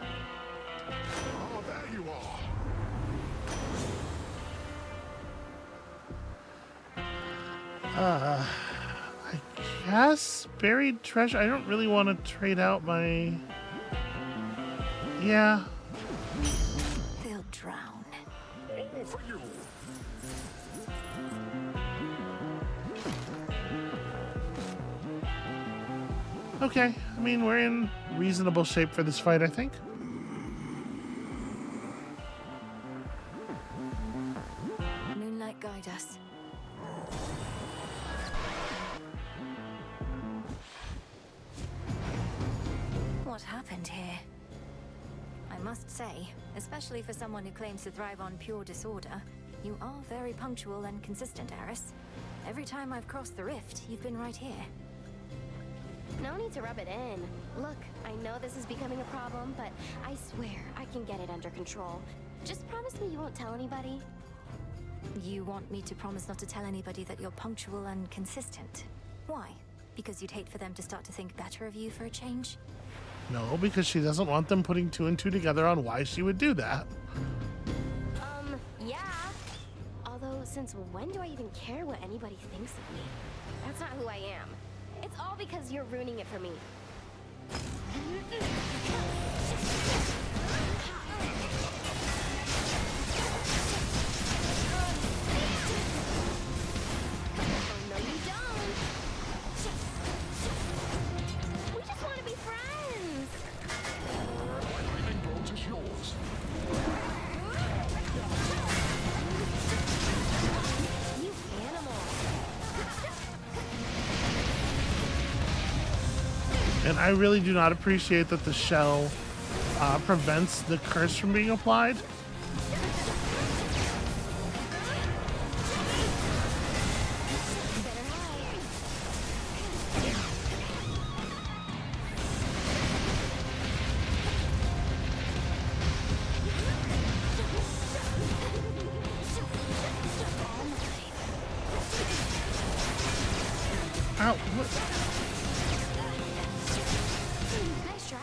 S5: Oh, there you are.
S1: I guess buried treasure. I don't really want to trade out my... Yeah.
S2: They'll drown.
S5: All for you.
S1: Okay, I mean, we're in reasonable shape for this fight, I think.
S2: Moonlight, guide us. What happened here? I must say, especially for someone who claims to thrive on pure disorder, you are very punctual and consistent, Eris. Every time I've crossed the rift, you've been right here.
S11: No need to rub it in. Look, I know this is becoming a problem, but I swear I can get it under control. Just promise me you won't tell anybody.
S2: You want me to promise not to tell anybody that you're punctual and consistent? Why? Because you'd hate for them to start to think better of you for a change?
S1: No, because she doesn't want them putting two and two together on why she would do that.
S11: Yeah. Although, since when do I even care what anybody thinks of me? That's not who I am. It's all because you're ruining it for me. Oh, no, you don't. We just want to be friends.
S5: My living boat is yours.
S11: You animal.
S1: And I really do not appreciate that the shell prevents the curse from being applied. Ow, what?
S11: Nice try.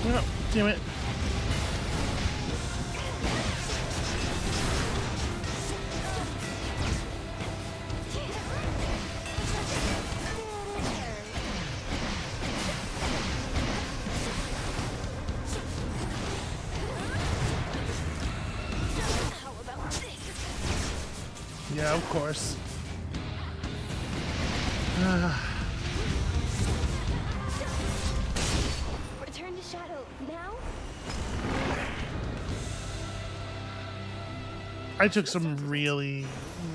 S1: Oh, damn it. Yeah, of course.
S11: Return to Shadow now?
S1: I took some really,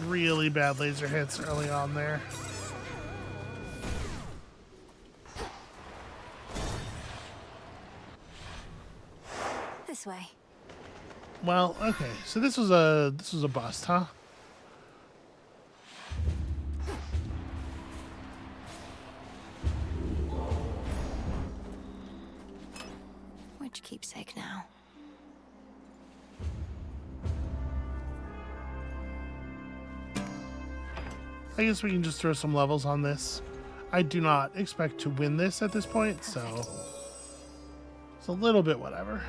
S1: really bad laser hits early on there.
S2: This way.
S1: Well, okay, so this was a bust, huh?
S2: Which keepsake now?
S1: I guess we can just throw some levels on this. I do not expect to win this at this point, so it's a little bit whatever.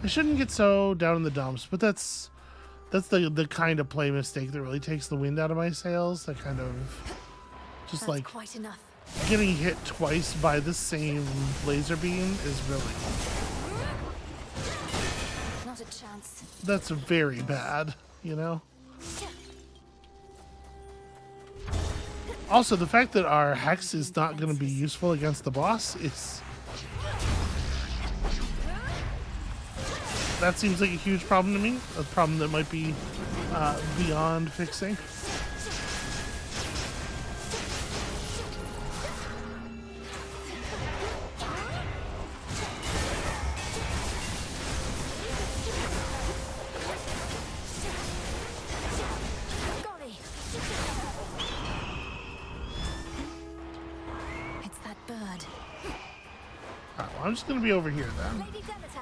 S1: I shouldn't get so down in the dumps, but that's the kind of play mistake that really takes the wind out of my sails. That kind of just
S2: That's
S1: like
S2: quite enough.
S1: getting hit twice by the same laser beam is really,
S2: Not a chance.
S1: that's very bad, you know? Also, the fact that our hex is not going to be useful against the boss is... that seems like a huge problem to me. A problem that might be beyond fixing.
S2: It's that bird.
S1: Alright, well, I'm just going to be over here then.
S2: Lady Demeter.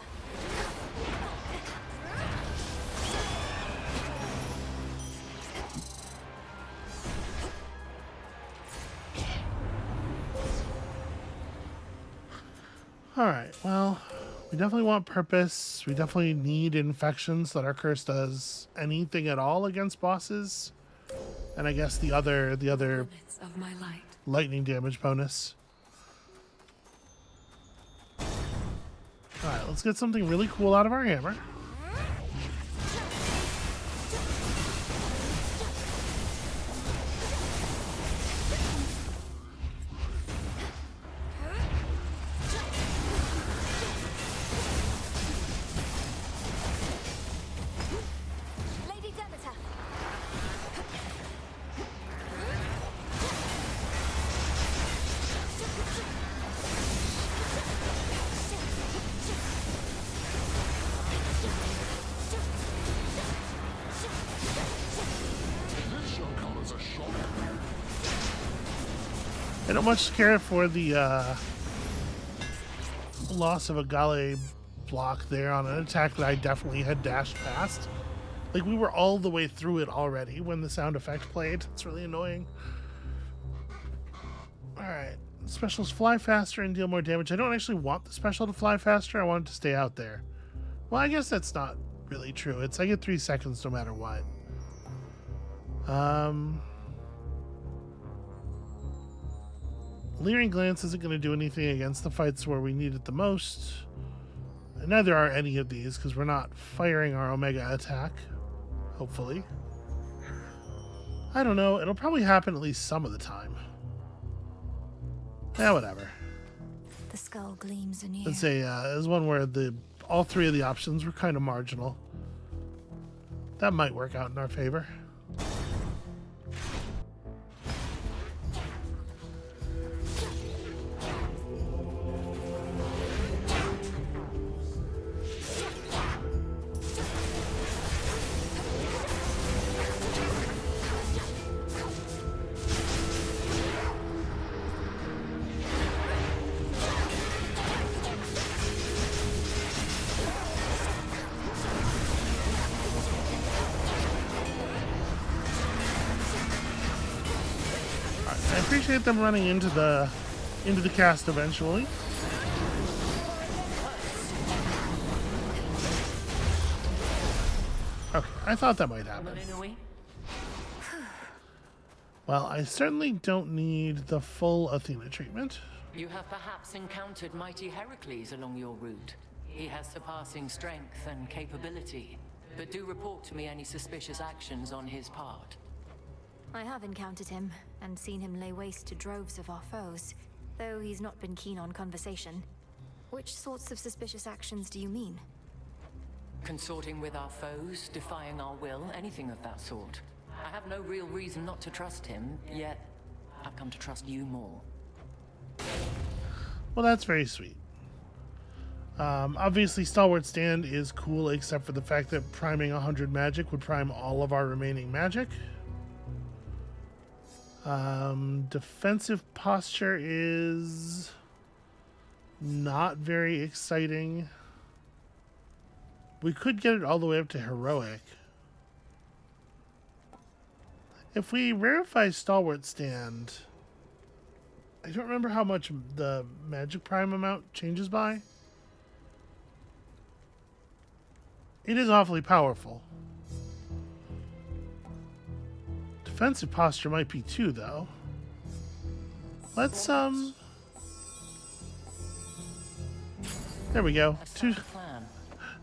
S1: Alright, well, we definitely want purpose. We definitely need infections so that our curse does anything at all against bosses. And I guess the other
S8: Limits of my light.
S1: lightning damage bonus. Alright, let's get something really cool out of our hammer. I don't much care for the loss of a Gale block there on an attack that I definitely had dashed past. Like, we were all the way through it already when the sound effect played. It's really annoying. Alright. Specials fly faster and deal more damage. I don't actually want the special to fly faster. I want it to stay out there. Well, I guess that's not really true. I get 3 seconds no matter what. Leering Glance isn't going to do anything against the fights where we need it the most. And neither are any of these, because we're not firing our Omega attack. Hopefully. I don't know. It'll probably happen at least some of the time. Yeah, whatever.
S2: The skull gleams anew.
S1: Let's say there's one where all 3 of the options were kind of marginal. That might work out in our favor. I appreciate them running into the cast eventually. Okay, I thought that might happen. Well, I certainly don't need the full Athena treatment.
S17: You have perhaps encountered mighty Heracles along your route. He has surpassing strength and capability, but do report to me any suspicious actions on his part.
S2: I have encountered him, and seen him lay waste to droves of our foes, though he's not been keen on conversation. Which sorts of suspicious actions do you mean?
S17: Consorting with our foes, defying our will, anything of that sort. I have no real reason not to trust him, yet I've come to trust you more.
S1: Well, that's very sweet. Obviously, Stalwart Stand is cool, except for the fact that priming 100 magic would prime all of our remaining magic. Defensive posture is not very exciting. We could get it all the way up to heroic. If we rarefy Stalwart Stand, I don't remember how much the magic prime amount changes by. It is awfully powerful. Defensive posture might be 2, though. Let's, there we go.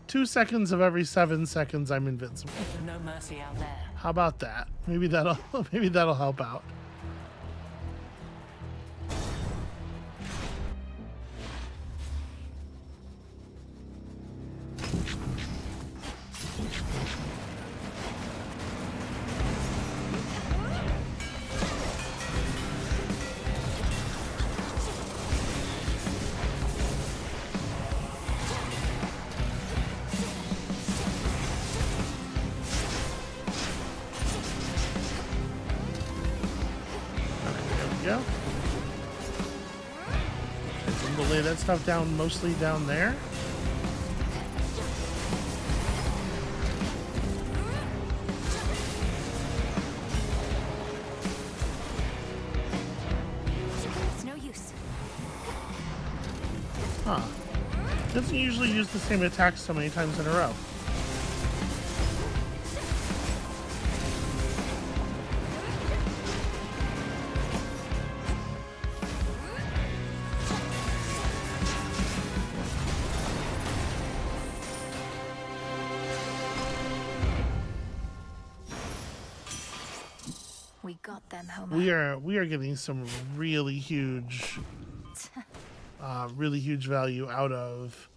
S1: 2 seconds of every 7 seconds I'm invincible.
S17: No mercy out there.
S1: How about that? Maybe that'll help out. Go. We'll lay that stuff down mostly down there.
S2: It's no use.
S1: Huh. Doesn't usually use the same attack so many times in a row.
S2: We got them, Homer.
S1: We are getting some really huge value out of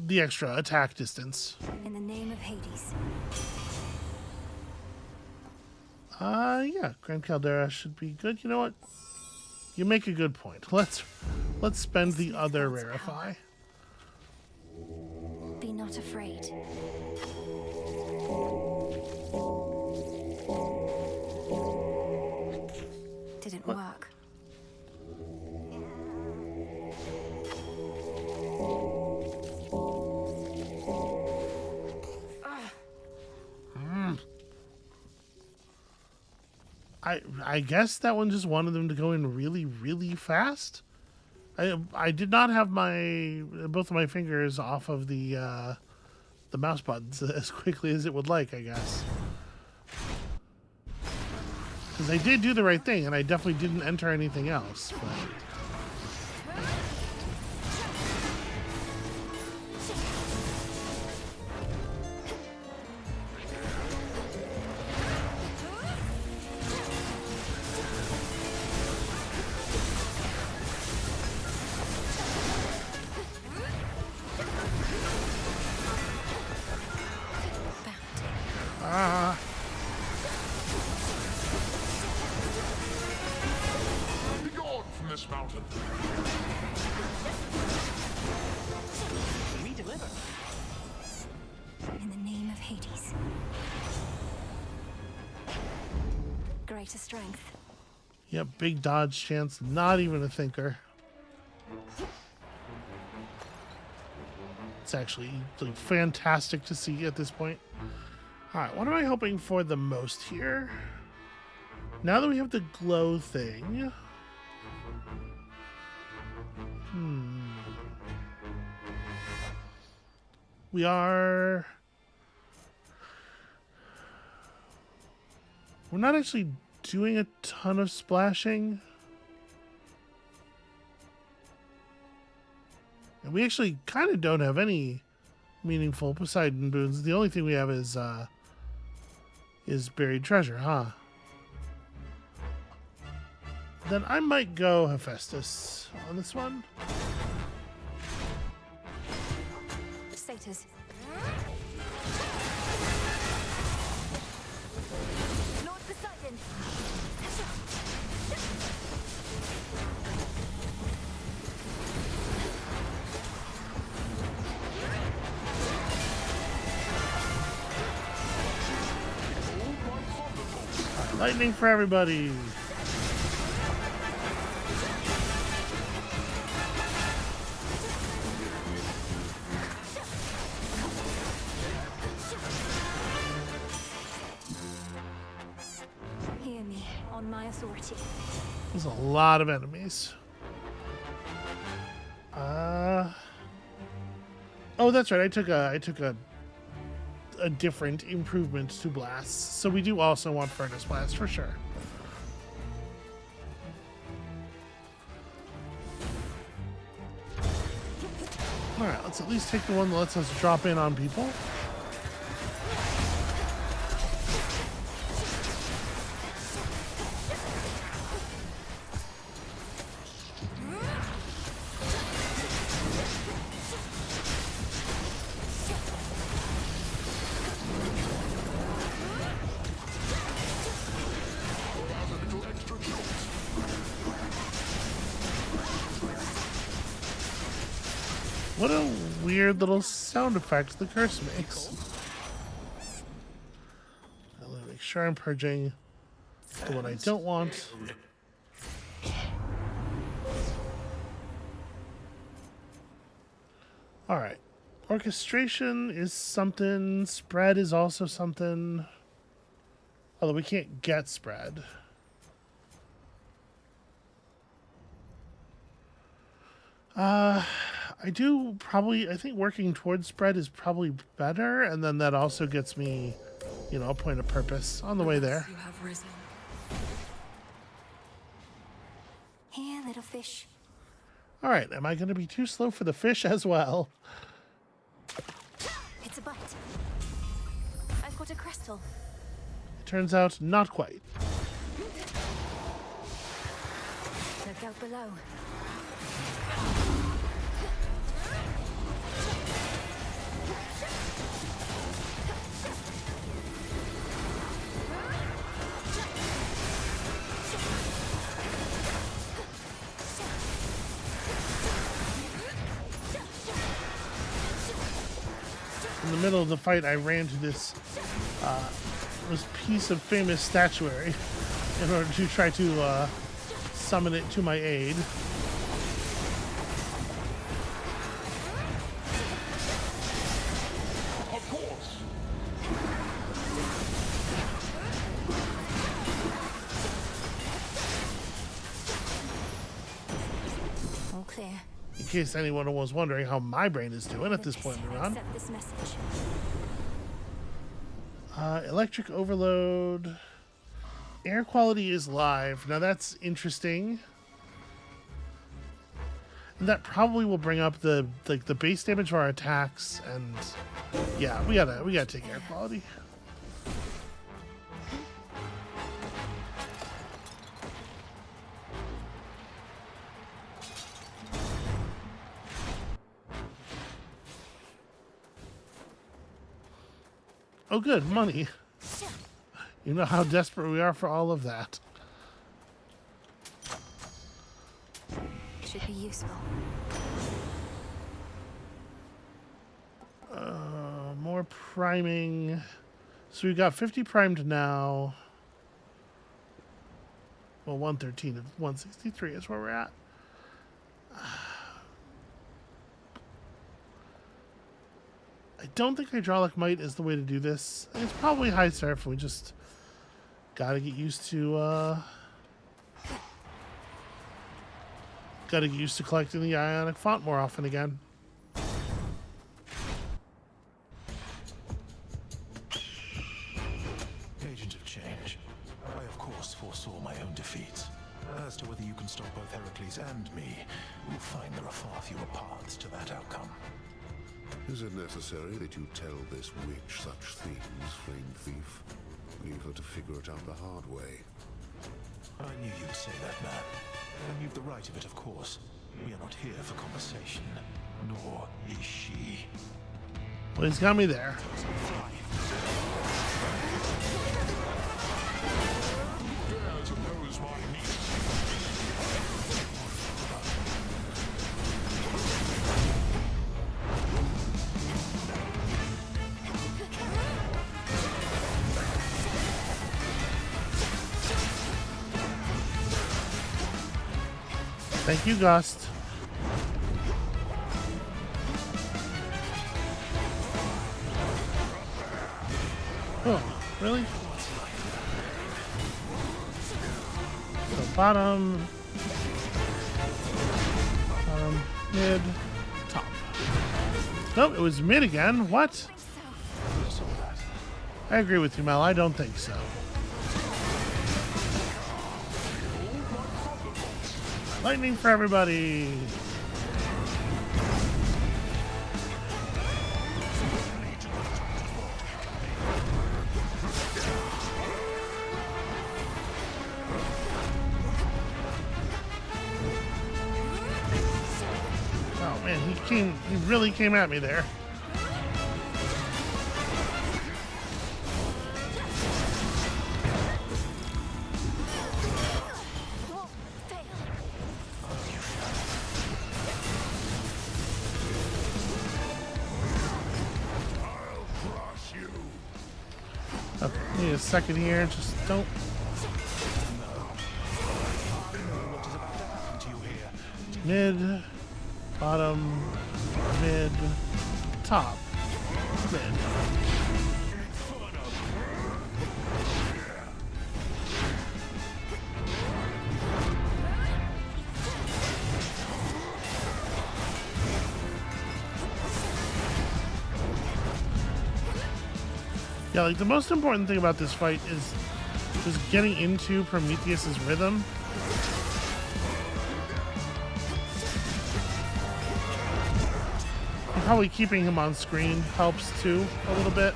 S1: the extra attack distance.
S2: In the name of Hades.
S1: Yeah, Grand Caldera should be good. You know what? You make a good point. Let's spend the other rarify.
S2: Be not afraid. Didn't work.
S1: I guess that one just wanted them to go in really, really fast. I did not have both of my fingers off of the mouse buttons as quickly as it would like, I guess. Because I did do the right thing, and I definitely didn't enter anything else. But
S5: Be gone from this mountain.
S7: We deliver.
S2: In the name of Hades. Greater strength.
S1: yep, big dodge chance. Not even a thinker. It's actually like, fantastic to see at this point. All right, what am I hoping for the most here? Now that we have the glow thing. We're not actually doing a ton of splashing. And we actually kind of don't have any meaningful Poseidon boons. The only thing we have is buried treasure, huh? Then I might go Hephaestus on this one.
S2: Satyrs. Lord Poseidon.
S1: Lightning for everybody.
S2: Hear me on my authority.
S1: There's a lot of enemies. Oh, that's right. I took a different improvement to blasts, so we do also want furnace blast for sure. All right, let's at least take the one that lets us drop in on people. What a weird little sound effect the curse makes. I'm gonna make sure I'm purging the one I don't want. Alright. Orchestration is something. Spread is also something. Although we can't get spread. I think working towards spread is probably better, and then that also gets me, a point of purpose on the way there.
S8: You have risen.
S2: Here, little fish.
S1: All right, am I going to be too slow for the fish as well?
S2: It's a bite. I've got a crystal.
S1: Turns out, not quite.
S2: Look out below.
S1: In the middle of the fight, I ran to this piece of famous statuary in order to try to summon it to my aid.
S5: Of course.
S2: All clear.
S1: In case anyone was wondering how my brain is doing at this point in the run.
S2: Accept this message.
S1: Electric overload. Air quality is live. Now that's interesting. And that probably will bring up the base damage of our attacks, and yeah, we gotta take air quality. Oh good, money. You know how desperate we are for all of that.
S2: Should be useful.
S1: More priming. So we got 50 primed now. Well, 113 of 163 is where we're at. I don't think hydraulic might is the way to do this. It's probably high surf. We just gotta get used to collecting the ionic font more often again.
S18: Agent of change. I of course foresaw my own defeats. As to whether you can stop both Heracles and me, you'll find there are far fewer paths to that outcome.
S14: Is it necessary that you tell this witch such things, Flame Thief? Leave her to figure it out the hard way.
S18: I knew you'd say that, man. And you've the right of it, of course. We are not here for conversation, nor is she.
S1: Well, he's got me there.
S5: Dare to oppose my niece.
S1: Thank you, Gust. Oh, really? So bottom, mid, top. Nope, it was mid again. What? I agree with you, Mel. I don't think so. Lightning for everybody. Oh man, he really came at me there. Okay, need a second here. Just don't. Mid, bottom, mid, top, mid. Yeah, like the most important thing about this fight is just getting into Prometheus's rhythm. And probably keeping him on screen helps too a little bit.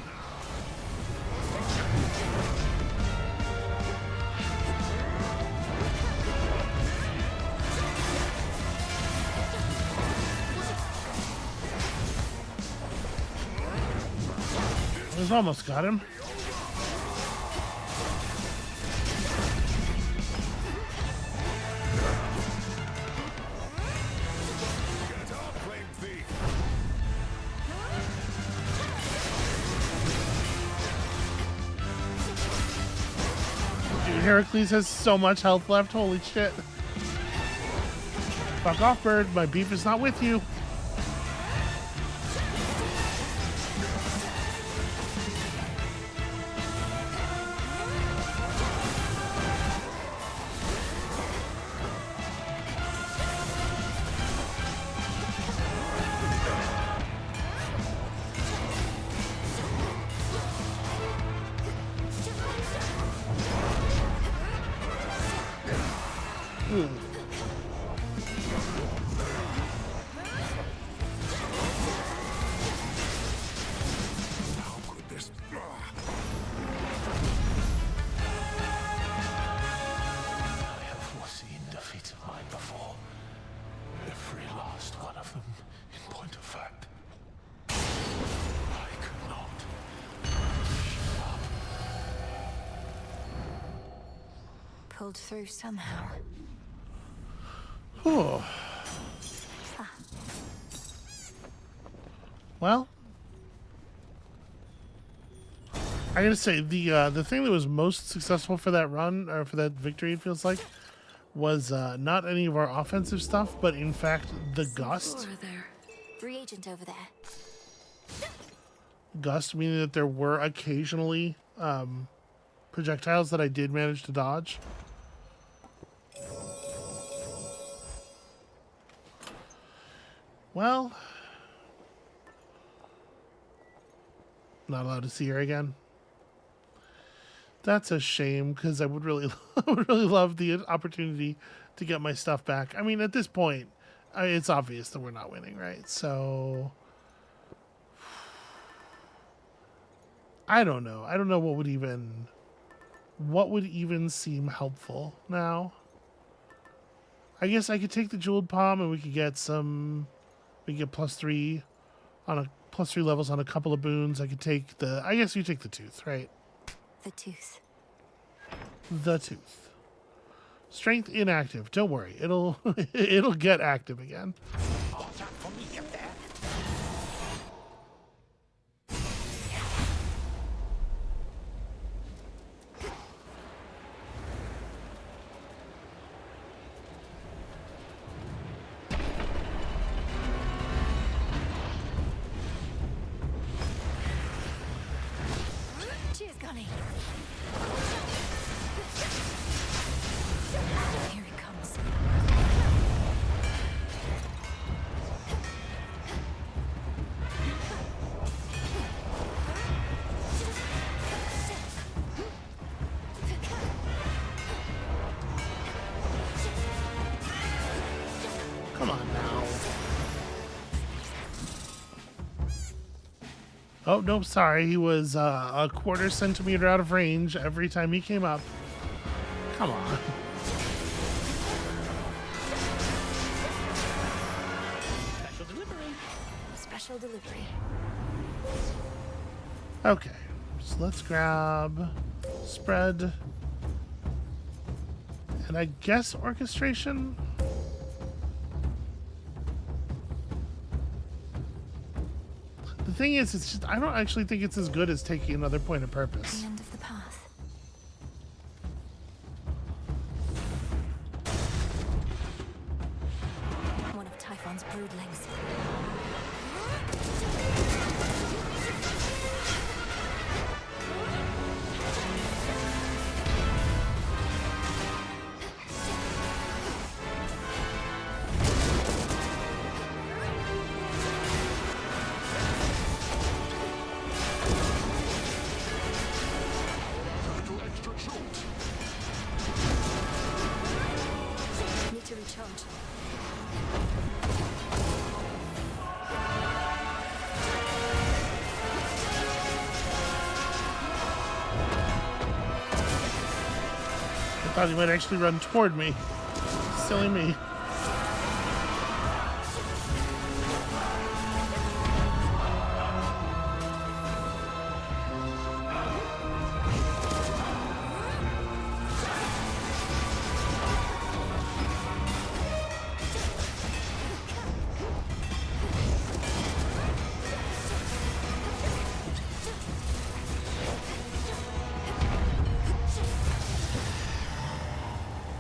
S1: Just almost got him. Dude, Heracles has so much health left. Holy shit. Fuck off, bird. My beef is not with you.
S2: Pulled through somehow.
S1: Oh. Well, I gotta say the thing that was most successful for that run or for that victory, it feels like, was not any of our offensive stuff, but in fact the gust.
S2: Reagent over there.
S1: Gust meaning that there were occasionally projectiles that I did manage to dodge. Well, not allowed to see her again. That's a shame because I would really, I would really love the opportunity to get my stuff back. I mean, at this point, it's obvious that we're not winning, right? So I don't know. I don't know what would even seem helpful now. I guess I could take the jeweled palm and we could get some. We get +3 on a +3 levels on a couple of boons. I could take the. I guess you take the tooth, right?
S2: The tooth.
S1: The tooth. Strength inactive. Don't worry. It'll it'll get active again.
S2: Cheers, Gunny. Here it comes.
S1: Come on now. Oh, no, sorry. He was a quarter centimeter out of range every time he came up. Come on.
S7: Special delivery.
S2: Special delivery.
S1: Okay. So let's grab spread. And I guess orchestration? The thing is, it's just, I don't actually think it's as good as taking another point of purpose.
S2: The end of the path. One of Typhon's broodlings. Need to recharge.
S1: I thought he might actually run toward me. Silly me.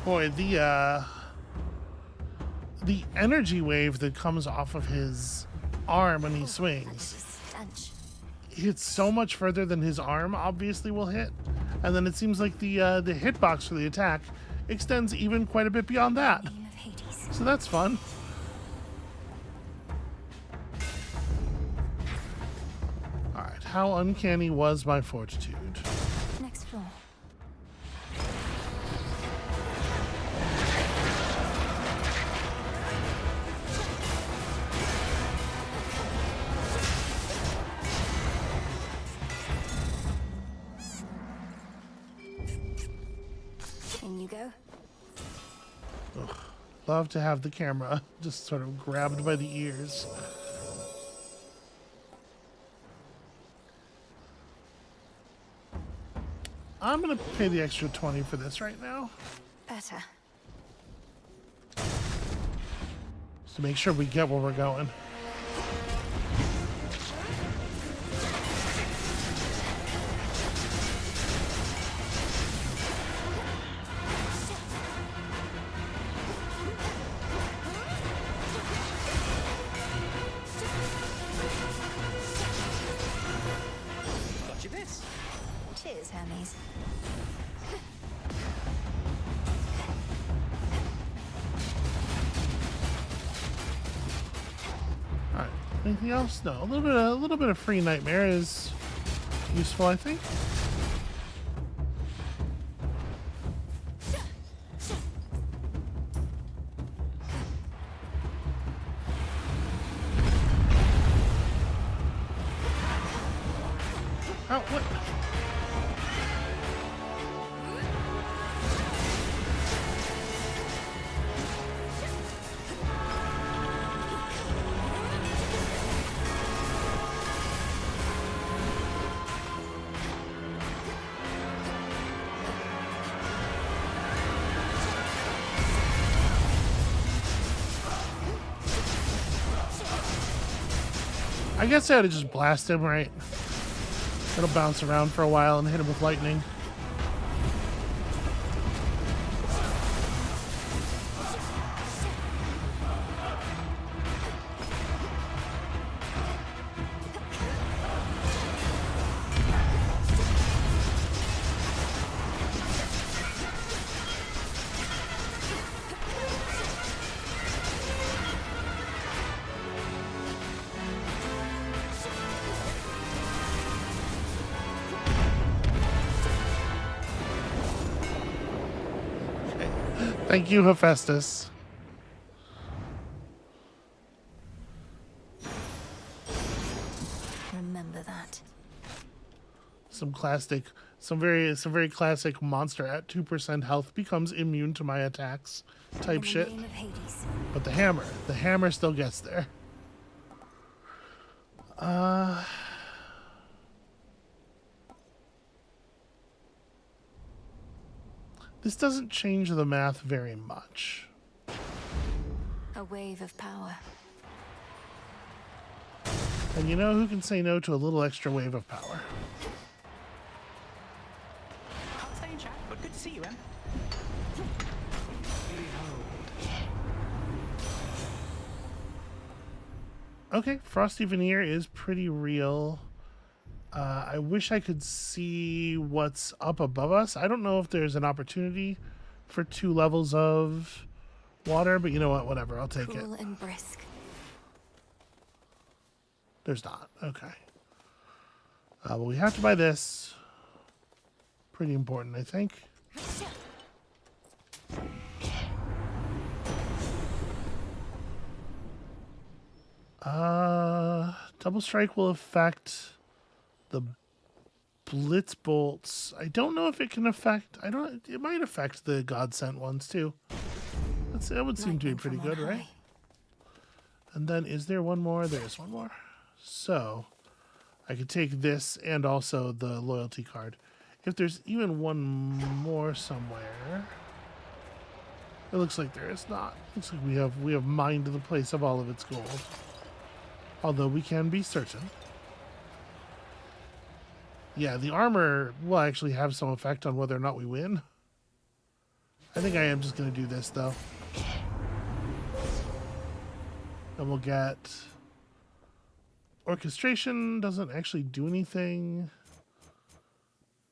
S1: Boy, the energy wave that comes off of his arm when he swings hits so much further than his arm obviously will hit, and then it seems like the hitbox for the attack extends even quite a bit beyond that. So that's fun. All right, how uncanny was my fortitude?
S2: Next floor. In you go.
S1: Ugh. Love to have the camera just sort of grabbed by the ears. I'm gonna pay the extra 20 for this right now.
S2: Better.
S1: Just to make sure we get where we're going.
S7: Got you this.
S2: Cheers, Hermes.
S1: All right. Anything else? No. A little bit of free nightmare is useful, I think. Oh, what? I guess I ought to just blast him, right? It'll bounce around for a while and hit him with lightning. Thank you, Hephaestus.
S2: Remember that.
S1: Some very classic monster at 2% health becomes immune to my attacks type shit.
S2: Name of Hades.
S1: But the hammer still gets there. This doesn't change the math very much.
S2: A wave of power.
S1: And you know who can say no to a little extra wave of power?
S7: Can't stay in chat, but good to see you, Em.
S1: Okay, Frosty Veneer is pretty real. I wish I could see what's up above us. I don't know if there's an opportunity for 2 levels of water, but you know what? Whatever, I'll take it.
S2: Cool and brisk.
S1: There's not. Okay. Well, we have to buy this. Pretty important, I think. Double strike will affect the blitz bolts. I don't know if it can affect. It might affect the God sent ones too. That would seem to be pretty good, right? And then is there one more? There is one more. So I could take this and also the loyalty card. If there's even one more somewhere. It looks like there is not. Looks like we have mined the place of all of its gold. Although we can be certain. Yeah, the armor will actually have some effect on whether or not we win. I think I am just going to do this, though. And we'll get... Orchestration doesn't actually do anything.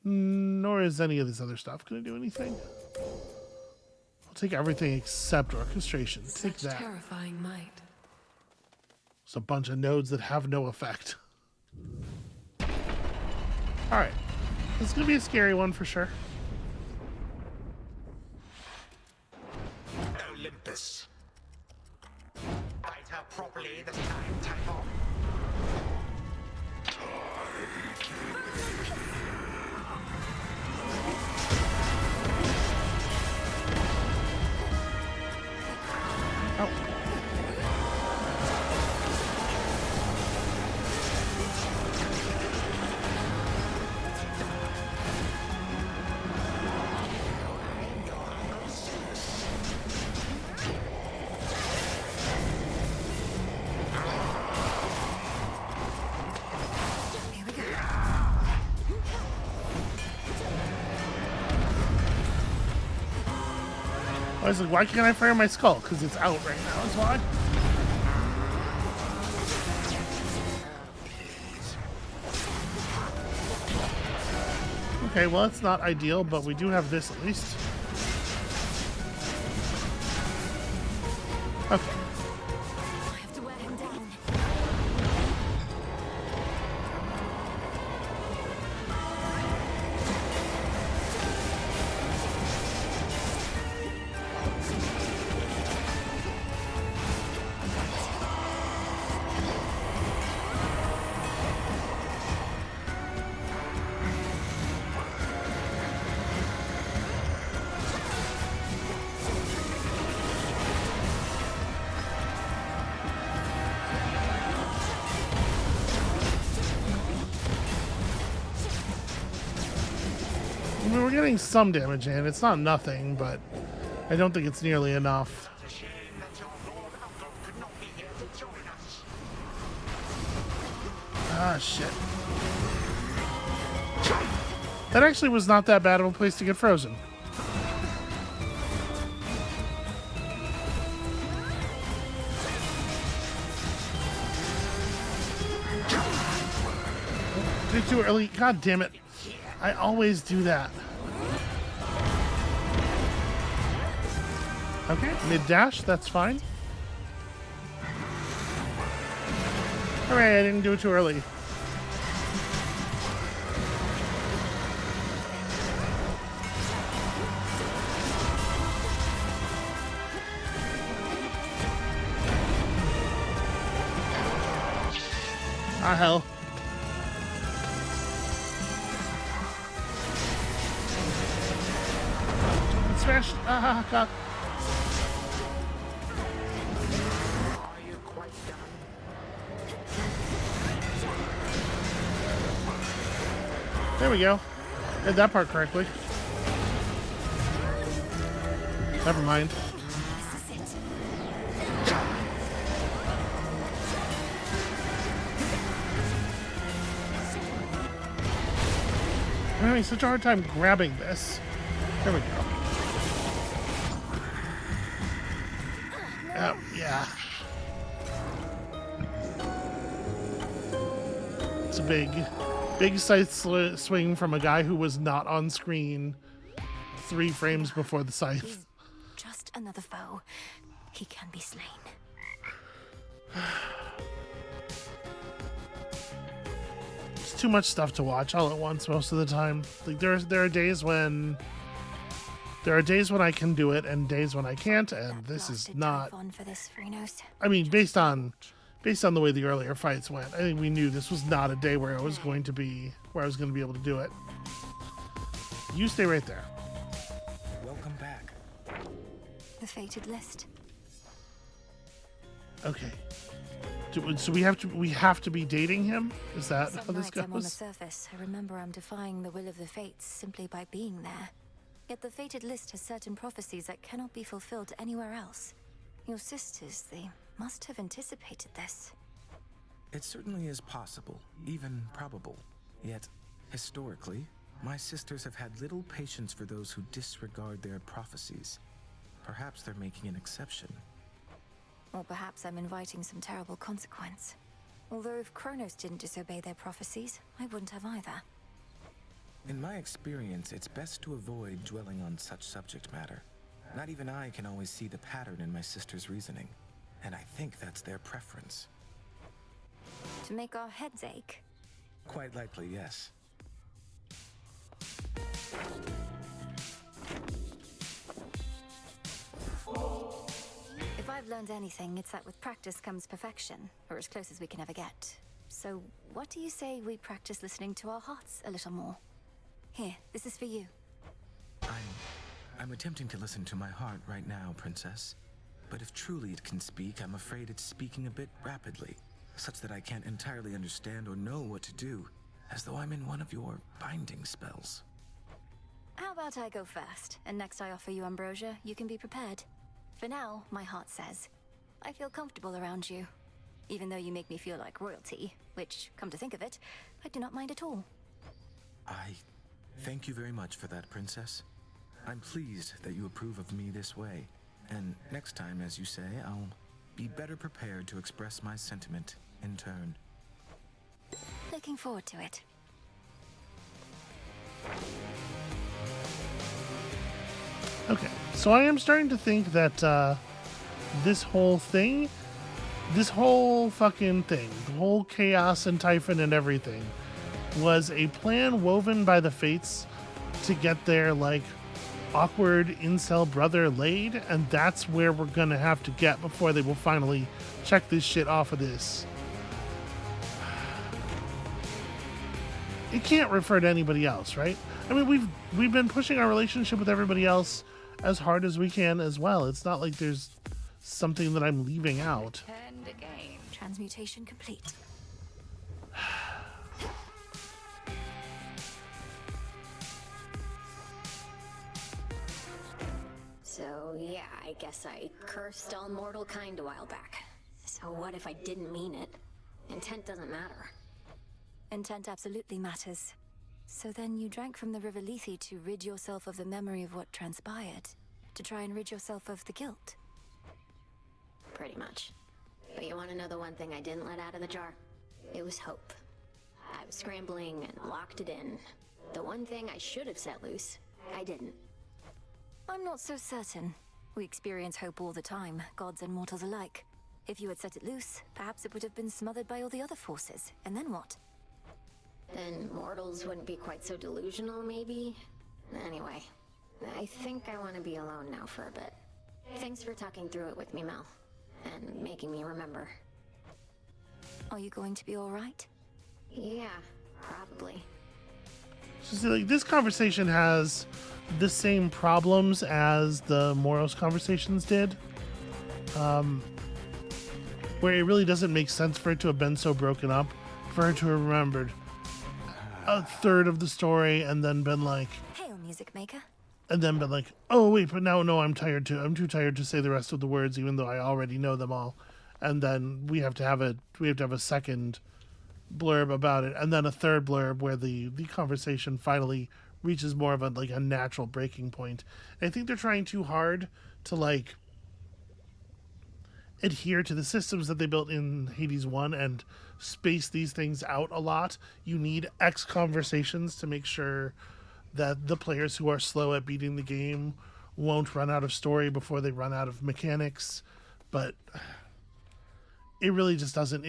S1: Nor is any of this other stuff going to do anything. I'll take everything except orchestration. Take
S8: Such
S1: that.
S8: terrifying might.
S1: It's a bunch of nodes that have no effect. Alright. This is going to be a scary one for sure.
S9: Olympus. Fight her properly this time, Typhon.
S1: Oh. I was like, why can't I fire my skull? Because it's out right now, is why. Okay, well, it's not ideal, but we do have this at least. Okay.
S2: I have to wear him down.
S1: I mean, we're getting some damage in. It's not nothing, but I don't think it's nearly enough. Ah, shit. That actually was not that bad of a place to get frozen. Did it too early? God damn it. I always do that. Okay, mid-dash, that's fine. Alright, I didn't do it too early. Ah, hell. Smashed. Ah, God. There we go. Did that part correctly. Never mind. I'm having such a hard time grabbing this. There we go. Oh, yeah. It's a big scythe swing from a guy who was not on screen 3 frames before the scythe.
S2: Just another foe. He can be slain.
S1: It's too much stuff to watch all at once most of the time. Like there are days when I can do it and days when I can't, and this is not. I mean, based on the way the earlier fights went, I think we knew this was not a day where I was going to be able to do it. You stay right there.
S10: Welcome back.
S2: The fated list.
S1: Okay. So we have to be dating him? Is that
S2: Some
S1: how this
S2: nights I'm on the
S1: goes?
S2: surface, I remember I'm defying the will of the fates simply by being there. Yet the fated list has certain prophecies that cannot be fulfilled anywhere else. Your sisters, they must have anticipated this.
S10: It certainly is possible, even probable. Yet, historically, My sisters have had little patience for those who disregard their prophecies. Perhaps they're making an exception.
S2: Or perhaps I'm inviting some terrible consequence. Although if Chronos didn't disobey their prophecies, I wouldn't have either.
S10: In my experience, it's best to avoid dwelling on such subject matter. Not even I can always see the pattern in my sister's reasoning, and I think that's their preference.
S2: To make our heads ache?
S10: Quite likely, yes.
S2: If I've learned anything, it's that with practice comes perfection, or as close as we can ever get. So, what do you say we practice listening to our hearts a little more? Here, this is for you.
S10: I'm attempting to listen to my heart right now, Princess. But if truly it can speak, I'm afraid it's speaking a bit rapidly, such that I can't entirely understand or know what to do, as though I'm in one of your binding spells.
S2: How about I go first, and next I offer you ambrosia, you can be prepared. For now, my heart says, I feel comfortable around you. Even though you make me feel like royalty, which, come to think of it, I do not mind at all.
S10: I thank you very much for that, Princess. I'm pleased that you approve of me this way. And next time, as you say, I'll be better prepared to express my sentiment in turn.
S2: Looking forward to it.
S1: Okay, so I am starting to think that this whole fucking thing, the whole chaos and Typhon and everything, was a plan woven by the Fates to get their, like, awkward incel brother laid, and that's where we're gonna have to get before they will finally check this shit off of this. It can't refer to anybody else, right? I mean, we've been pushing our relationship with everybody else as hard as we can as well. It's not like there's something that I'm leaving out.
S2: And again, transmutation complete.
S12: So, yeah, I guess I cursed all mortal kind a while back. So what if I didn't mean it? Intent doesn't matter.
S2: Intent absolutely matters. So then you drank from the River Lethe to rid yourself of the memory of what transpired, to try and rid yourself of the guilt.
S12: Pretty much. But you want to know the one thing I didn't let out of the jar? It was hope. I was scrambling and locked it in. The one thing I should have set loose, I didn't.
S2: I'm not so certain. We experience hope all the time, gods and mortals alike. If you had set it loose, perhaps it would have been smothered by all the other forces. And then what?
S12: Then mortals wouldn't be quite so delusional, maybe? Anyway, I think I want to be alone now for a bit. Thanks for talking through it with me, Mel. And making me remember.
S2: Are you going to be alright?
S12: Yeah, probably.
S1: So see, like, this conversation has the same problems as the Moros conversations did. Where it really doesn't make sense for it to have been so broken up, for her to have remembered a third of the story and then been like,
S2: Hail, music maker.
S1: And then been like, oh wait, but now no, I'm too tired to say the rest of the words, even though I already know them all. And then we have to have a second blurb about it, and then a third blurb where the conversation finally reaches more of a natural breaking point. And I think they're trying too hard to like adhere to the systems that they built in Hades 1 and space these things out a lot. You need X conversations to make sure that the players who are slow at beating the game won't run out of story before they run out of mechanics. But it really just doesn't.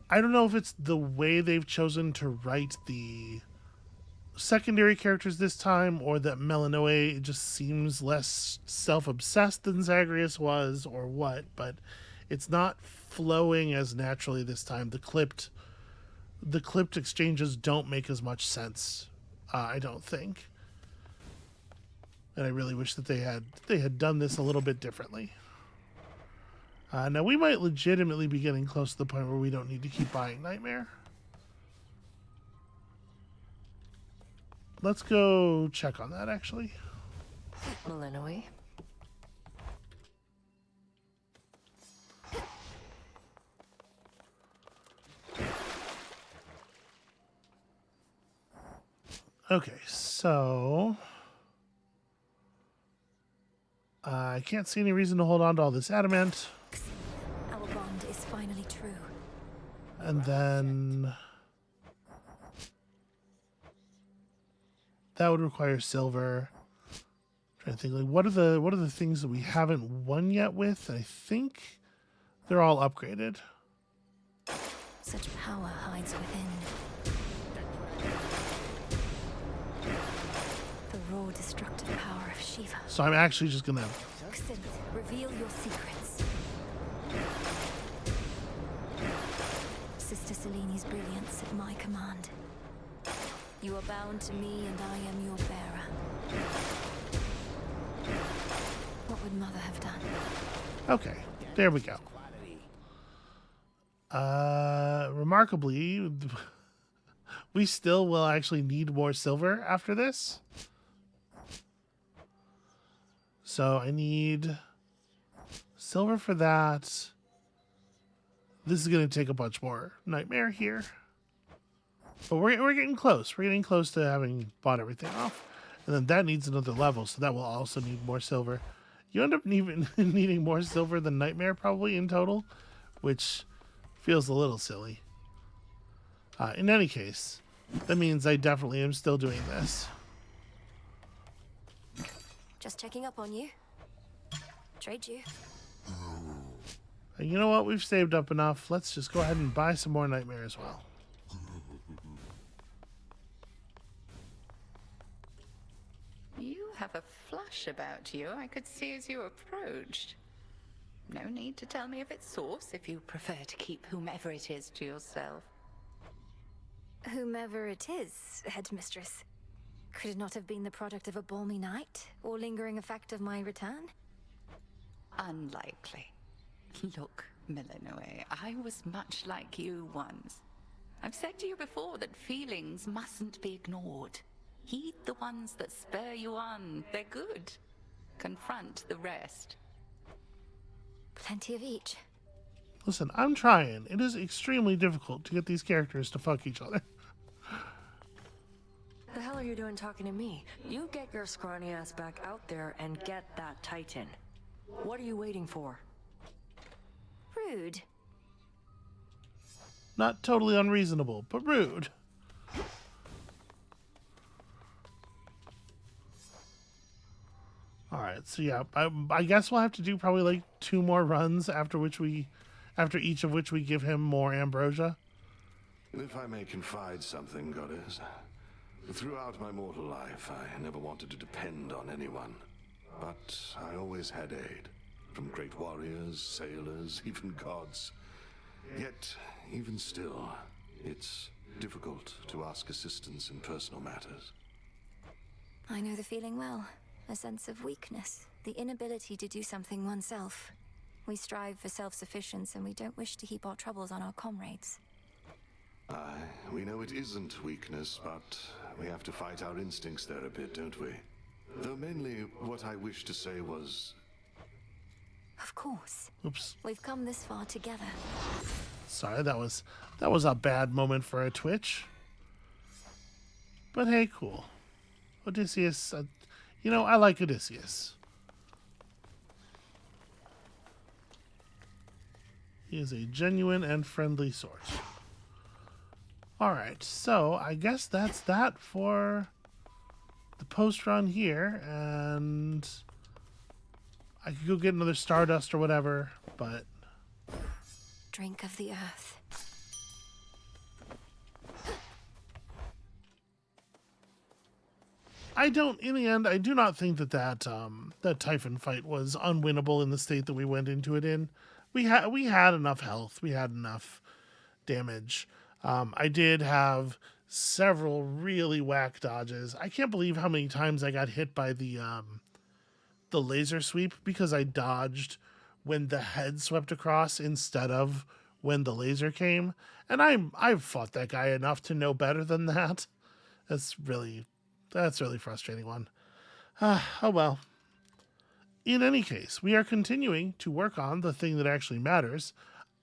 S1: I don't know if it's the way they've chosen to write the secondary characters this time, or that Melanoe just seems less self-obsessed than Zagreus was, or what, but it's not flowing as naturally this time. The clipped exchanges don't make as much sense, I don't think. And I really wish that they had done this a little bit differently. Now we might legitimately be getting close to the point where we don't need to keep buying Nightmare. Let's go check on that, actually.
S8: Melanoe.
S1: Okay, so I can't see any reason to hold on to all this adamant.
S2: Our bond is finally true.
S1: And then that would require silver. Trying to think, like, what are the things that we haven't won yet with? I think they're all upgraded.
S2: Such power hides within. The raw destructive power of Shiva.
S1: So I'm actually just gonna
S2: Reveal your secrets. Sister Seleni's brilliance at my command. You are bound to me and I am your bearer. What would Mother have done?
S1: Okay, there we go. Remarkably, we still will actually need more silver after this. So I need silver for that. This is going to take a bunch more nightmare here. But we're getting close. We're getting close to having bought everything off. And then that needs another level, so that will also need more silver. You end up needing more silver than nightmare probably in total, which feels a little silly. In any case, that means I definitely am still doing this.
S2: Just checking up on you. Trade you.
S1: And you know what? We've saved up enough. Let's just go ahead and buy some more nightmare as well.
S19: You have a flush about you, I could see as you approached. No need to tell me of its source if you prefer to keep whomever it is to yourself.
S2: Whomever it is, headmistress. Could it not have been the product of a balmy night, or lingering effect of my return?
S19: Unlikely. Look, Milanoe, I was much like you once. I've said to you before that feelings mustn't be ignored. Heed the ones that spur you on. They're good. Confront the rest.
S2: Plenty of each.
S1: Listen, I'm trying. It is extremely difficult to get these characters to fuck each other.
S20: The hell are you doing talking to me? You get your scrawny ass back out there and get that Titan. What are you waiting for?
S2: Rude.
S1: Not totally unreasonable, but rude. Alright, so yeah, I guess we'll have to do probably like 2 more runs after each of which we give him more ambrosia.
S14: If I may confide something, Goddess. Throughout my mortal life, I never wanted to depend on anyone. But I always had aid. From great warriors, sailors, even gods. Yet, even still, it's difficult to ask assistance in personal matters.
S2: I know the feeling well. A sense of weakness. The inability to do something oneself. We strive for self-sufficiency and we don't wish to heap our troubles on our comrades.
S14: Aye, we know it isn't weakness, but we have to fight our instincts there a bit, don't we? Though mainly what I wished to say was...
S2: Of course.
S1: Oops.
S2: We've come this far together.
S1: Sorry, that was a bad moment for a Twitch. But hey, cool. Odysseus, you know, I like Odysseus. He is a genuine and friendly sort. Alright, so I guess that's that for the post run here, and I could go get another Stardust or whatever, but...
S2: Drink of the earth.
S1: in the end, I do not think that Typhon fight was unwinnable in the state that we went into it in. We had enough health, we had enough damage. I did have several really whack dodges. I can't believe how many times I got hit by the laser sweep because I dodged when the head swept across instead of when the laser came. And I've fought that guy enough to know better than that. That's really frustrating one. Oh well. In any case, we are continuing to work on the thing that actually matters.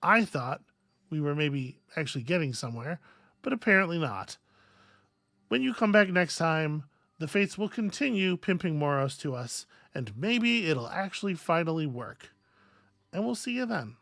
S1: I thought we were maybe actually getting somewhere, but apparently not. when you come back next time, the Fates will continue pimping Moros to us, and maybe it'll actually finally work. And we'll see you then.